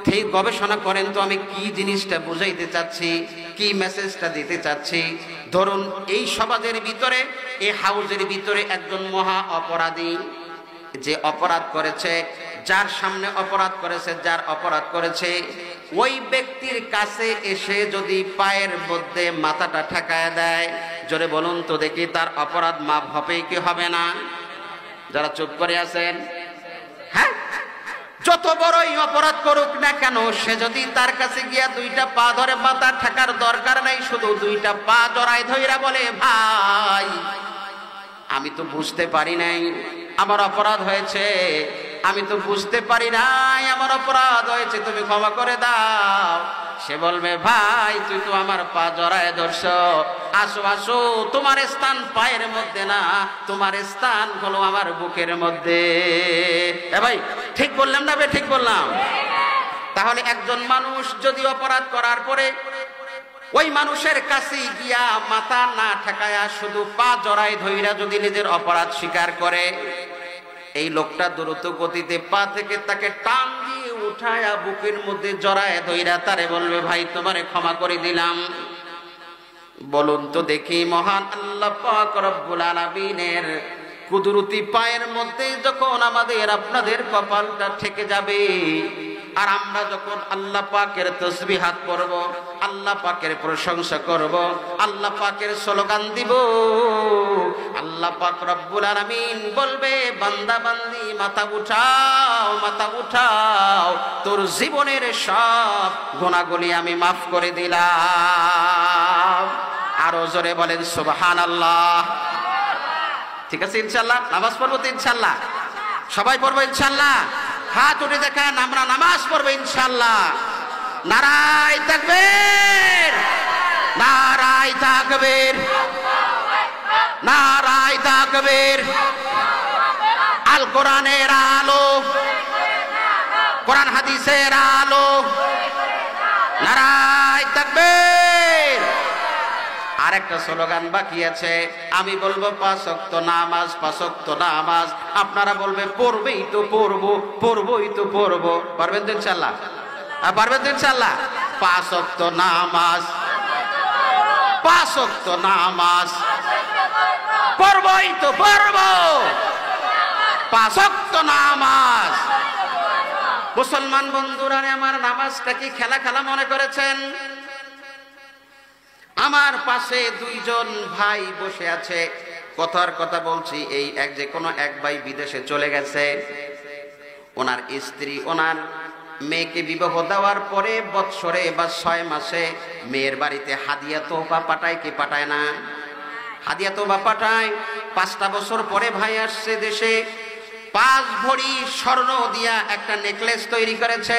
ঠিক গবেষণা করেন তো আমি কি জিনিসটা বুঝাইতে চাচ্ছি, কি মেসেজটা দিতে চাচ্ছি। ধরুন এই সমাজের ভিতরে, এই হাউজের ভিতরে একজন মহা অপরাধী, যে অপরাধ করেছে, যার সামনে অপরাধ করেছে, যার অপরাধ করেছে, ওই ব্যক্তির কাছে এসে যদি পায়ের মধ্যে মাথাটা ঠেকায় দেয়, জোরে বলুন তো দেখি, তার অপরাধ মাফ হবে কি হবে না? যারা চুপ করে আছেন, হ্যাঁ, যত বড়ই অপরাধ করুক না কেন, সে যদি তার কাছে গিয়া দুইটা পা ধরে, মাথা ঠেকার দরকার নাই, শুধু দুইটা পা জড়ায় ধইরা বলে, ভাই আমি তো বুঝতে পারি নাই আমার অপরাধ হয়েছে, আমি তো বুঝতে পারি নাই আমার অপরাধ হয়েছে, তুমি ক্ষমা করে দাও। সে বলবে, ভাই তুই তো আমার পা জড়ায় ধরছ, আসো আসো, তোমার স্থান পায়ের মধ্যে না, তোমার স্থান হলো আমার বুকের মধ্যে। এ ভাই, ঠিক বললাম না? ঠিক বললাম? তাহলে একজন মানুষ যদি অপরাধ করার পরে ওই মানুষের কাছে গিয়া মাথা না ঠেকায়া শুধু পা জড়ায় ধইরা যদি নিজের অপরাধ স্বীকার করে, এই লোকটা দ্রুত গতিতে পা থেকে তাকে টান দিয়ে উঠায়া বুকের মধ্যে জড়ায় ধইরা তারে বলবে, ভাই তোমারে ক্ষমা করে দিলাম। বলুন তো দেখি, মহান আল্লাহ পাক রব্বুল আলামিনের কুদরতি পায়ের মধ্যে যখন আমাদের আপনাদের কপালটা ঠেকে যাবে, আর আমরা যখন আল্লাহ পাকের তাসবিহাত পড়ব, আল্লাহ পাকের প্রশংসা করব, আল্লাহ পাকের স্লোগান দিব, আল্লাহ পাক রব্বুল আলামিন বলবে, বান্দা বান্দি মাথা উঠাও, মাথা উঠাও, তোর জীবনের সব গুনাহগুলি আমি মাফ করে দিলাম। আরো জোরে বলেন সুবহানাল্লাহ। ঠিক আছে ইনশাআল্লাহ নামাজ পড়বো তো ইনশাআল্লাহ, সবাই পড়বো ইনশাআল্লাহ। হাত উঠে দেখান, আমরা নামাজ পড়বো ইনশাআল্লাহ। নারায়ে তাকবীর, নারায়ে তাকবীর, নারায়ে তাকবীর। আল কোরআনের আলো, কোরআন হাদিসের আলো, নারায়ে তাকবীর। আরেকটা স্লোগান বাকি আছে, আমি বলবো 5 ওয়াক্ত নামাজ, 5 ওয়াক্ত নামাজ, আপনারা বলবে পড়বেই তো পড়বো, পড়বোই তো পড়বো। পারবেন তো ইনশাআল্লাহ? পারবেন তো ইনশাআল্লাহ? 5 ওয়াক্ত নামাজ, 5 ওয়াক্ত নামাজ, পড়বোই তো পড়বো, 5 ওয়াক্ত নামাজ। মুসলমান বন্ধুরা আমার, নামাজটা কি খেলা খেলা মনে করেছেন? আমার পাশে 2 জন ভাই বসে আছে, কথার কথা বলছি, এই যে কোনো এক ভাই বিদেশে চলে গেছে, ওনার স্ত্রী ওনার মেয়েকে বিবাহ দেওয়ার পরে বৎসরে বা 6 মাসে মেয়ের বাড়িতে হাদিয়া তোহফা পাঠায় কি পাঠায় না? হাদিয়া তোহফা পাঠায়। 5টা বছর পরে ভাই আসছে দেশে, 5 ভরি স্বর্ণ দিয়া একটা নেকলেস তৈরি করেছে।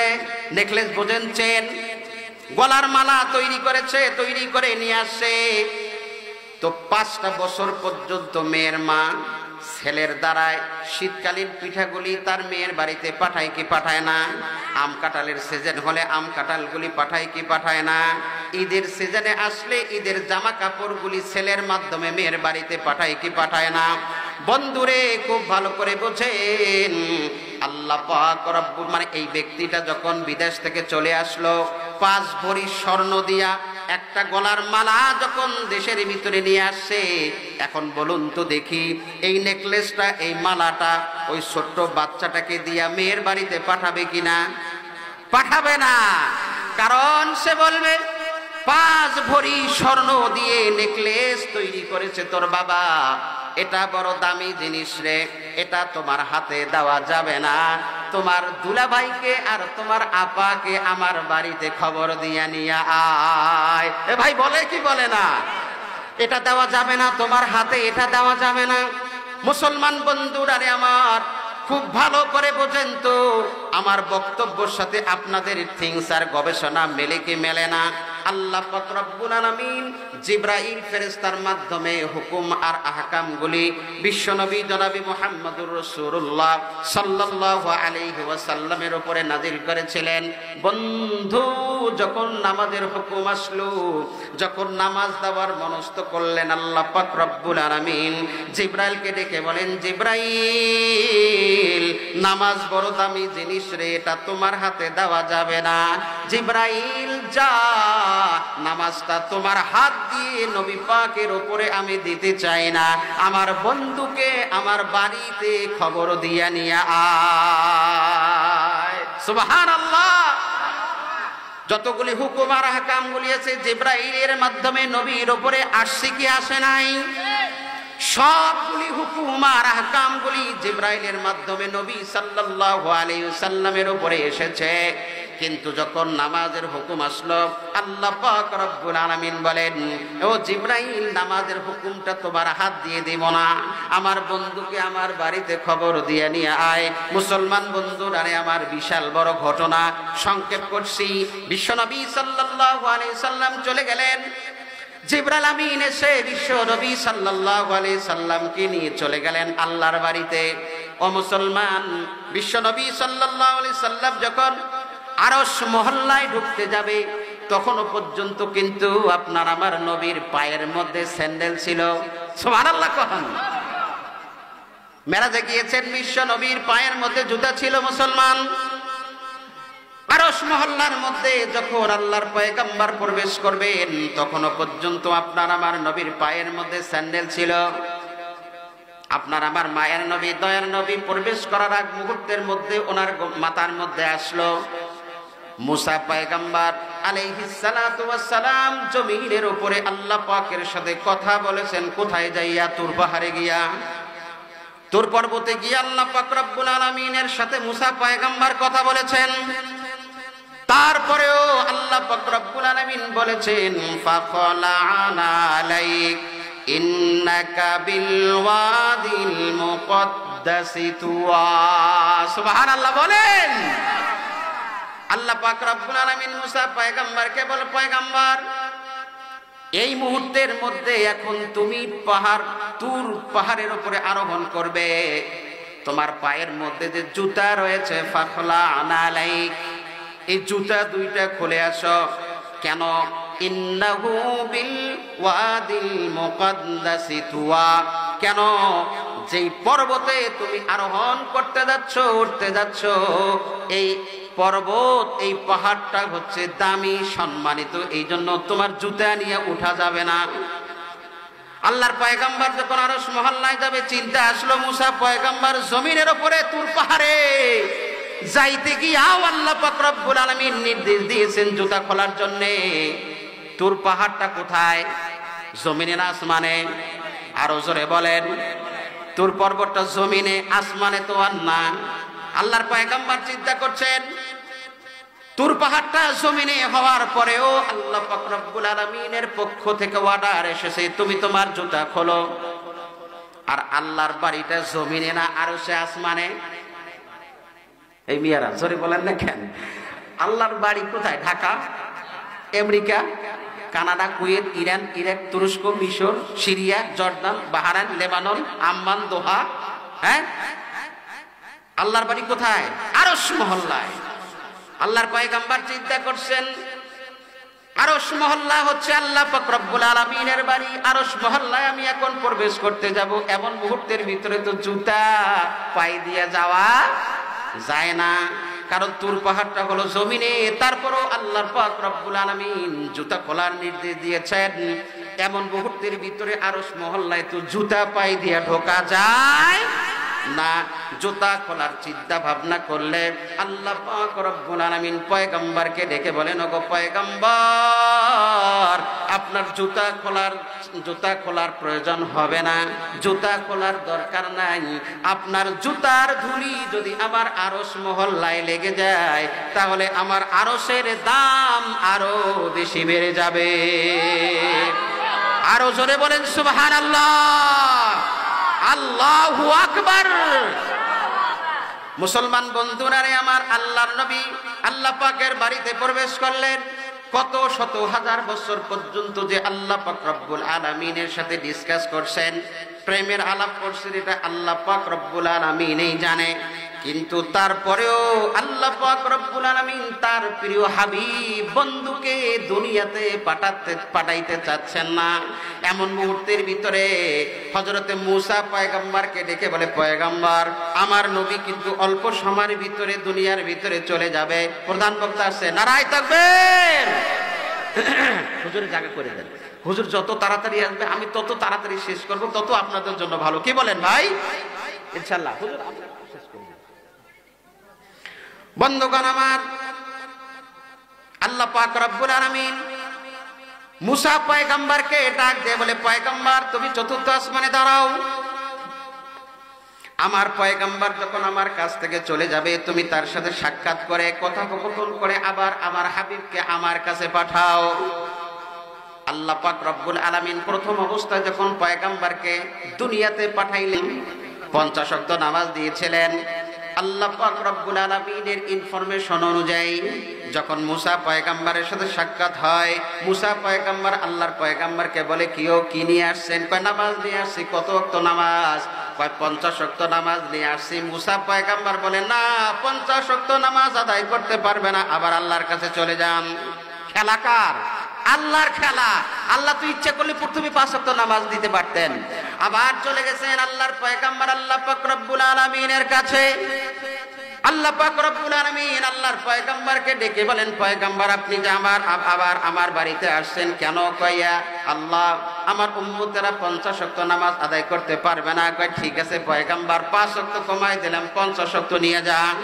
নেকলেস বোঝেন, চেন, গলার মালা তৈরি করেছে, তৈরি করে নিয়ে আসছে। তো 5টা বছর পর্যন্ত মেয়ের মা ছেলের দ্বারায় শীতকালীন পিঠাগুলি তার মেয়ের বাড়িতে পাঠায় কি পাঠায় না? আম কাঁঠালের সিজন হলে আম কাঁঠালগুলি পাঠায় কি পাঠায় না? ঈদের সিজনে আসলে ঈদের জামা কাপড়গুলি ছেলের মাধ্যমে মেয়ের বাড়িতে পাঠায় কি পাঠায় না? বন্ধুরে খুব ভালো করে বোঝেন, আল্লাহ পাক রব্বুল মানে এই ব্যক্তিটা যখন বিদেশ থেকে চলে আসলো, 5 ভরি স্বর্ণ দিয়া একটা গলার মালা যখন দেশের ভিতরে নিয়ে আসছে, এখন বলুন তো দেখি, এই নেকলেসটা, এই মালাটা ওই ছোট্ট বাচ্চাটাকে দিয়া মেয়ের বাড়িতে পাঠাবে কিনা? পাঠাবে না। কারণ সে বলবে, 5 ভরি স্বর্ণ দিয়ে নেকলেস তৈরি করেছে তোর বাবা, এটা বড় দামি জিনিস রে, এটা তোমার হাতে দেওয়া যাবে না। তোমার দুলাভাইকে আর তোমার আপাকে আমার বাড়িতে খবর দিয়া নিয়ে আয়। এ ভাই বলে কি বলে না? এটা দেওয়া যাবে না, তোমার হাতে এটা দেওয়া যাবে না। মুসলমান বন্ধুরা আমার, খুব ভালো করে বোঝেন তো, আমার বক্তব্যের সাথে আপনাদের থিংস আর গবেষণা মেলে কি মেলে না? আল্লাহ পাক রব্বুল আলামিন জিবরাইল ফেরেশতার মাধ্যমে হুকুম আর আহকামগুলি বিশ্বনবী জনাবি মুহাম্মদুর রাসূলুল্লাহ সাল্লাল্লাহু আলাইহি ওয়াসাল্লামের উপরে নাজিল করেছিলেন। বন্ধু, যখন নামাজের হুকুম আসলো, যখন নামাজ দেওয়ার মনস্থ করলেন, আল্লাহ পাক রব্বুল আলামিন জিবরাইলকে ডেকে বলেন, জিবরাইল, নামাজ বড় দামি জিনিস রে, এটা তোমার হাতে দেওয়া যাবে না। জিবরাইল যা, নামাজটা তোমার হাত দিয়ে নবী পাকের উপরে আমি দিতে চাই না, আমার বন্ধুকে আমার বাড়িতে খবর দিয়া নিয়ে আয়। সুবহানাল্লাহ। যতগুলি হুকুম আর আহকামগুলি আছে জিবরাইলের মাধ্যমে নবীর উপরে আসছে কি আসে নাই? সবগুলি হুকুম আর আহকামগুলি জিবরাইলের মাধ্যমে নবী সাল্লাল্লাহু আলাইহি ওয়াসাল্লামের উপরে এসেছে। কিন্তু যখন নামাজের হুকুম আসলো, আল্লাহ পাক রব্বুল আলামিন বলেন, ও জিবরাইল, নামাজের হুকুমটা তোমার হাত দিয়ে দিব না, আমার বন্ধুকে আমার বাড়িতে খবর দিয়ে নিয়ে আয়। মুসলমান বন্ধুরা আমার, বিশাল বড় ঘটনা, সংক্ষেপ করছি। বিশ্বনবী সাল্লাল্লাহু আলাইহি সাল্লাম চলে গেলেন। জিবরাইল আমিন এসে বিশ্বনবী সাল্লাল্লাহু আলাইহি সাল্লামকে নিয়ে চলে গেলেন আল্লাহর বাড়িতে। ও মুসলমান, বিশ্বনবী সাল্লাল্লাহু আলাইহি সাল্লাম যখন আরশ মহল্লায় ঢুকতে যাবে, তখনও পর্যন্ত কিন্তু আপনার আমার নবীর পায়ের মধ্যে স্যান্ডেল ছিল। সুবহানাল্লাহ। কখন মেরাজে গিয়েছেন, বিশ্ব নবীর পায়ের মধ্যে জুতা ছিল। মুসলমান, আরশ মহল্লার মধ্যে যখন আল্লাহর পয়গম্বর প্রবেশ করবেন তখনও পর্যন্ত আপনার আমার নবীর পায়ের মধ্যে স্যান্ডেল ছিল। আপনার আমার মায়ের নবী দয়ার নবী প্রবেশ করার আগ মুহূর্তের মধ্যে ওনার মাথার মধ্যে আসলো মুসা পয়গম্বর আলাইহিস সালাতু ওয়াস সালাম জমিনের উপরে আল্লাহ পাকের সাথে কথা বলেছেন। কোথায় যাইয়া? তুর পাহাড়ে গিয়া, তুর পর্বতে গিয়ে আল্লাহ পাক রব্বুল আলামিনের সাথে মুসা পয়গম্বর কথা বলেছেন। তারপরেও আল্লাহ পাক রব্বুল আলামিন বলেছেন ফাখলা'না আলাইক ইন্নাকা বিল ওয়াদিল মুকদ্দাসি তুয়া। সুবহানাল্লাহ বলেন। আল্লাহ পাক রব্বুল আলামিন মুসা পয়গম্বরকে বলে, পয়গম্বর এই মুহূর্তের মধ্যে এখন তুমি তুর পাহাড়ের উপরে আরোহণ করবে। তোমার পায়ের মধ্যে যে জুতা রয়েছে ফাখলা'না আলাইক, এই জুতা দুইটা খুলে আসো। কেন? ইন্নাহু বিল ওয়াদিল মুকদ্দাসি তুয়া। কেন? যেই পর্বতে তুমি আরোহণ করতে যাচ্ছ, উঠতে যাচ্ছ, এই পর্বত, এই পাহাড়টা হচ্ছে দামি, সম্মানিত, এই জন্য তোমার জুতা নিয়ে উঠা যাবে না। আল্লাহর পয়গম্বর যখন আরশ মহল্লায় যাবে চিন্তা আসলো মুসা পয়গম্বর জমিনের উপরে তুর পাহাড়ে যাইতে গিয়াও আল্লাহ পাক রব্বুল আলামিন নির্দেশ দিয়েছেন জুতা খোলার জন্য। তুর পাহাড়টা কোথায়? জমিনে না আসমানে? আরো জোরে বলেন। তুর পর্বতটা জমিনে, আসমানে তো আর না। আল্লাহর পয়গম্বর চিন্তা করছেন তুর পাহাড়টা জমিনে হওয়ার পরেও আল্লাহ পাক রব্বুল আলামিনের পক্ষ থেকে অর্ডার এসেছে তুমি তোমার জুতা খোলো। আর আল্লাহর বাড়িটা জমিনে না, আরশে আসমানে। এই মিয়ারা জোরে বলেন না কেন? আল্লাহর বাড়ি কোথায়? Dhaka, America, Canada, Kuwait, Iran, Iraq, তুরস্ক, মিশর, Syria, Jordan, Bahrain, Lebanon, Amman, Doha. হ্যাঁ, আল্লাহর বাড়ি কোথায়? আরশ মহল্লায়। আল্লাহর পয়গম্বর চিন্তা করছেন আরশ মহল্লা হচ্ছে আল্লাহ পাক রব্বুল আলামিনের বাড়ি। আরশ মহল্লায় আমি এখন প্রবেশ করতে যাব, এমন মুহূর্তের ভিতরে তো জুতা পায়ে দিয়ে যাওয়া যায় না, কারণ তুর পাহাড়টা হলো জমিনে। তারপরও আল্লাহর পাক রব্বুল আলামিন জুতা খোলার নির্দেশ দিয়েছেন। এমন মুহূর্তের ভিতরে আরশ মহল্লায় তো জুতা পায়ে দিয়ে ঢোকা যায় না। জুতা খোলার চিন্তা ভাবনা করলে আল্লাহ পাক রব্বুল আলামিন পয়গম্বরকে ডেকে বলেন, ওগো পয়গম্বর আপনার জুতা খোলার প্রয়োজন হবে না, জুতা খোলার দরকার নাই। আপনার জুতার ধুলি যদি আমার আরশ মহল্লায় লেগে যায় তাহলে আমার আরশের দাম আরো বেশি বেড়ে যাবে। আরো জোরে বলেন সুবহানাল্লাহ, আল্লাহু আকবার। মুসলমান বন্ধুরা রে আমার, আল্লাহর নবী আল্লাহ পাকের বাড়িতে প্রবেশ করলেন। কত শত হাজার বছর পর্যন্ত যে আল্লাহ পাক রব্বুল আলামিনের সাথে ডিসকাস করছেন, প্রেমের আলাপ করছেন, এটা আল্লাহ পাক রব্বুল আলামিনই জানে। কিন্তু তারপরেও আল্লাহ পাক রব্বুল আলামিন তার প্রিয় হাবিব বন্ধুকে দুনিয়াতে পাঠাইতে চাচ্ছেন না। এমন মুহূর্তের ভিতরে হযরতে মূসা পয়গম্বরকে ডেকে বলে, পয়গম্বর আমার নবী কিন্তু অল্প সময়ের ভিতরে দুনিয়ার ভিতরে চলে যাবে। প্রধান বক্তা আছে, নারায়ে তাকবীর। হুজুরের জায়গা করে দেন। হুজুর যত তাড়াতাড়ি আসবে আমি তত তাড়াতাড়ি শেষ করব, তত আপনাদের জন্য ভালো। কি বলেন ভাই? ইনশাআল্লাহ হুজুর আমরা শেষ করব। বন্ধুগণ আমার, আল্লাহ পাক রব্বুল আলামিন মূসা পয়গম্বরকে ডাক দিয়ে বলে, পয়গম্বর তুমি চতুর্থ আসমানে দাঁড়াও। আমার পয়গম্বর যখন আমার কাছ থেকে চলে যাবে তুমি তার সাথে সাক্ষাৎ করে কথোপকথন করে আবার আমার হাবিবকে আমার কাছে পাঠাও। আল্লাহ পাক রব্বুল আলামিন প্রথম অবস্থায় যখন পয়গম্বরকে দুনিয়াতে পাঠাইলেন 50 ওয়াক্ত নামাজ দিয়েছিলেন। আল্লাহ পাক রব্বুল আলামিনের ইনফরমেশন অনুযায়ী যখন মূসা পয়গম্বরের সাথে সাক্ষাৎ হয়, মূসা পয়গম্বর আল্লাহর পয়গম্বরকে বলে, কি নিয়ে আসছেন? কয় নামাজ নিয়ে আসছি। কত ওয়াক্ত নামাজ? কয় 50 ওয়াক্ত নামাজ নিয়ে আসছি। মূসা পয়গম্বর বলে, না 50 ওয়াক্ত নামাজ আদায় করতে পারবে না, আবার আল্লাহর কাছে চলে যান। খেলা কার? আল্লাহর খেলা। আল্লাহ তো ইচ্ছা করলে প্রথমে 5 ওয়াক্ত নামাজ দিতে পারতেন। আবার চলে গেছেন আল্লাহর পয়গম্বর আল্লাহ পাক রব্বুল আলামিনের কাছে। আল্লাহ পাক রব্বুল আলামিন আল্লাহর পয়গম্বরকে ডেকে বলেন, পয়গম্বর আপনি যে আমার বাড়িতে আসছেন কেন? কইয়া আল্লাহ আমার উম্মতেরা 50 ওয়াক্ত নামাজ আদায় করতে পারবে না। কয় ঠিক আছে পয়গম্বর 5 ওয়াক্ত কমাই দিলাম, 50 ওয়াক্ত নিয়ে যান।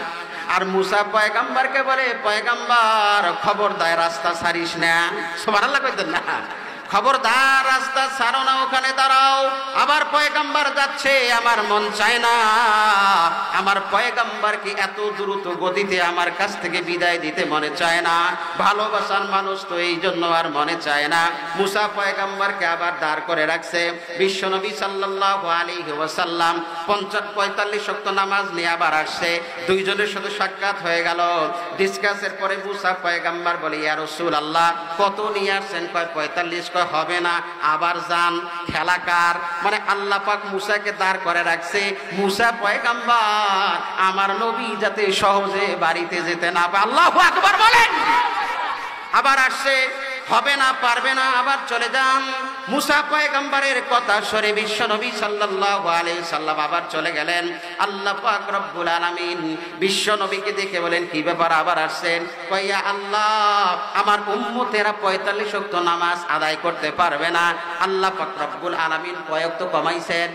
আর মুসা পয়গম্বরকে বলে, পয়গম্বর খবরদার রাস্তা ছাড়িস না। সুবহানাল্লাহ কইতেন না? খবরদার রাস্তা ছাড়ো না, ওখানে দাঁড়াও। আবার পয়গম্বর যাচ্ছে, আমার মন চায় না আমার পয়গম্বরকে এত দ্রুত গতিতে আমার কাছ থেকে বিদায় দিতে মনে চায় না। ভালোবাসার মানুষ তো এই জন্য আর মনে চায় না। মুসা পয়গম্বরকে আবার দাঁড় করে রাখছে। বিশ্বনবী সাল্লাল্লাহু আলাইহি ওয়াসাল্লাম 45 ওয়াক্ত নামাজ নিয়ে আবার আসছে। দুইজনের সাথে সাক্ষাৎ হয়ে গেল। ডিসকাসের পরে মুসা পয়গম্বর বলে, ইয়া রাসূলুল্লাহ কত নিয়ে আসছেন? কয় 45। হবে না, আবার যান। খেলাকার মানে আল্লাহ পাক মুসাকে দাঁড় করে রাখছে। মুসা পয়গম্বর আমার নবী যাতে সহজে বাড়িতে যেতে না পারে। আল্লাহু আকবার বলেন। আবার আসছে, হবে না, পারবে না, আবার চলে যান। মুসা পয়গম্বরের কথা শুনে বিশ্বনবী সাল্লাল্লাহু আলাইহি সাল্লাম আবার চলে গেলেন। আল্লাহ পাক রব্বুল আলামিন বিশ্বনবীকে দেখে বলেন, কি ব্যাপার আবার আসছেন? কইয়া আল্লাহ আমার উম্মতেরা 45 ওয়াক্ত নামাজ আদায় করতে পারবে না। আল্লাহ পাক রব্বুল আলামিন কয় ওয়াক্ত কমাইছেন?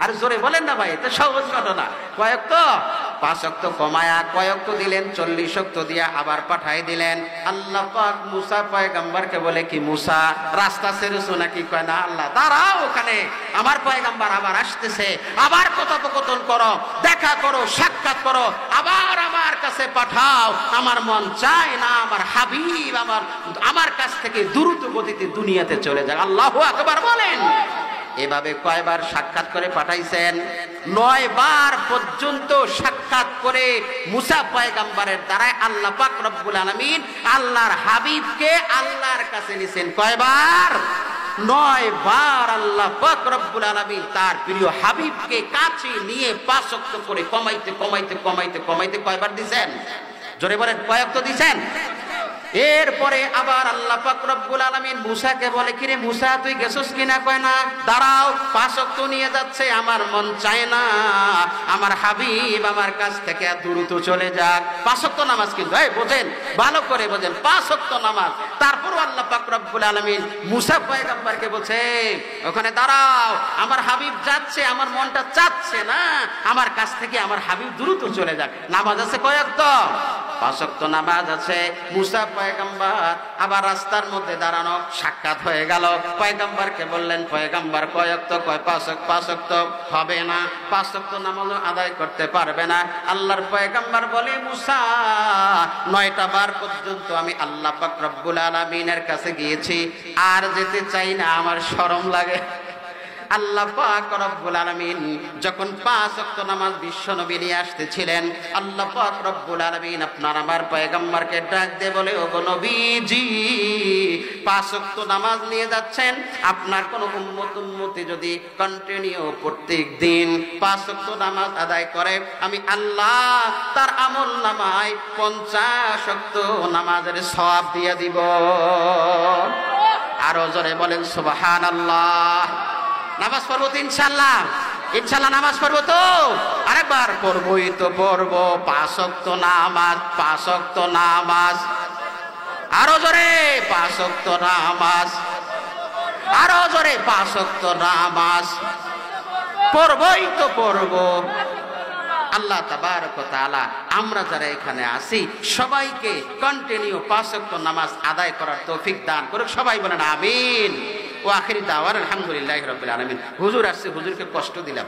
আর জোরে বলেন না ভাই, এটা সহজ ঘটনা। কয় ওয়াক্ত? 5 ওয়াক্ত কমায়া কয় ওয়াক্ত দিলেন? 40 ওয়াক্ত দিয়া আবার পাঠাই দিলেন। আল্লাহ পাক মুসা পয়গম্বরকে বলে, কি মুসা রাস্তা ছেড়েছো নাকি? কয় না আল্লাহ, দাঁড়াও ওখানে, আমার পয়গম্বর আবার আসতেছে, আবার কথোপকথন করো, দেখা করো, সাক্ষাৎ করো, আবার আমার কাছে পাঠাও। আমার মন চায় না আমার হাবিব আমার কাছ থেকে দ্রুত গতিতে দুনিয়াতে চলে যাক। আল্লাহু আকবার বলেন। এভাবে কয়বার সাক্ষাৎ করে পাঠাইছেন? 9 বার পর্যন্ত সাক্ষাৎ করে মুসা পয়গম্বরের দ্বারাই আল্লাহ পাক রব্বুল আলামিন আল্লাহর হাবিবকে আল্লাহর কাছে নিছেন। কয়বার? 9 বার আল্লাহ পাক রব্বুল আলামিন তার প্রিয় হাবিবকে কাছে নিয়ে 5 ওয়াক্ত করে কমাইতে কয়বার দিবেন? জোরে বলেন, কয় ওয়াক্ত দিবেন? এরপরে আবার আল্লাহ পাক রব্বুল আলামিন মুসাকে বলে, কিরে মুসা তুই গেছস কিনা? কয় না। দাঁড়াও, 5 ওয়াক্ত নিয়ে যাচ্ছে, আমার মন চায় না আমার হাবিব আমার কাছ থেকে দ্রুত চলে যাক। 5 ওয়াক্ত নামাজ কিন্তু, এই বোঝেন, ভালো করে বোঝেন, 5 ওয়াক্ত নামাজ। তারপর আল্লাহ পাক রব্বুল আলামিন মুসা পয়গম্বরকে বলছে, ওখানে দাঁড়াও, আমার হাবিব যাচ্ছে, আমার মনটা চাচ্ছে না আমার কাছ থেকে আমার হাবিব দ্রুত চলে যাক। নামাজ আছে কয় ওয়াক্ত? 5 ওয়াক্ত নামাজ আছে। মুসা পয়গম্বর আবার রাস্তার মধ্যে দাঁড়ানো, সাক্ষাৎ হয়ে গেল। পয়গম্বরকে বললেন, পয়গম্বর কয় ওয়াক্ত? কয় 5 ওয়াক্ত। হবে না, 5 ওয়াক্ত নামাজ আদায় করতে পারবে না। আল্লাহর পয়গম্বর বলে, মুসা 9টা বার পর্যন্ত আমি আল্লাহ পাক রব্বুল আলামিনের কাছে গিয়েছি, আর যেতে চাই না, আমার শরম লাগে। আল্লাহ পাক রব্বুল আলামিন যখন 5 ওয়াক্ত নামাজ বিশ্বনবী নিয়ে আসতেছিলেন, আল্লাহ পাক রব্বুল আলামিন আপনার আমার পয়গম্বরকে ডাক দিয়ে বলে, ওগো নবীজি 5 ওয়াক্ত নামাজ নিয়ে যাচ্ছেন, আপনার কোন উম্মতি যদি কন্টিনিউ প্রত্যেক দিন 5 ওয়াক্ত নামাজ আদায় করে, আমি আল্লাহ তার আমল নামায় 50 ওয়াক্ত নামাজের সওয়াব দিয়ে দিব। আরো জোরে বলেন সুবহানাল্লাহ। নামাজ পড়বো তো ইনশাআল্লাহ? ইনশাআল্লাহ নামাজ পড়বো তো? আরেকবার পড়বোই তো পড়বো। 5 ওয়াক্ত নামাজ, 5 ওয়াক্ত নামাজ। আরো জোরে 5 ওয়াক্ত নামাজ, আরো জোরে 5 ওয়াক্ত নামাজ। পড়বোই তো পড়বো। আল্লাহ তাবারক ওয়া তাআলা আমরা যারা এখানে আছি সবাইকে কন্টিনিউ 5 ওয়াক্ত নামাজ আদায় করার তৌফিক দান করুক। সবাই বলেন আমিন। ও আখিরি দাওয়ার আলহামদুলিল্লাহি রাব্বিল আলামিন। হুজুর আসছে, হুজুরকে কষ্ট দিলাম।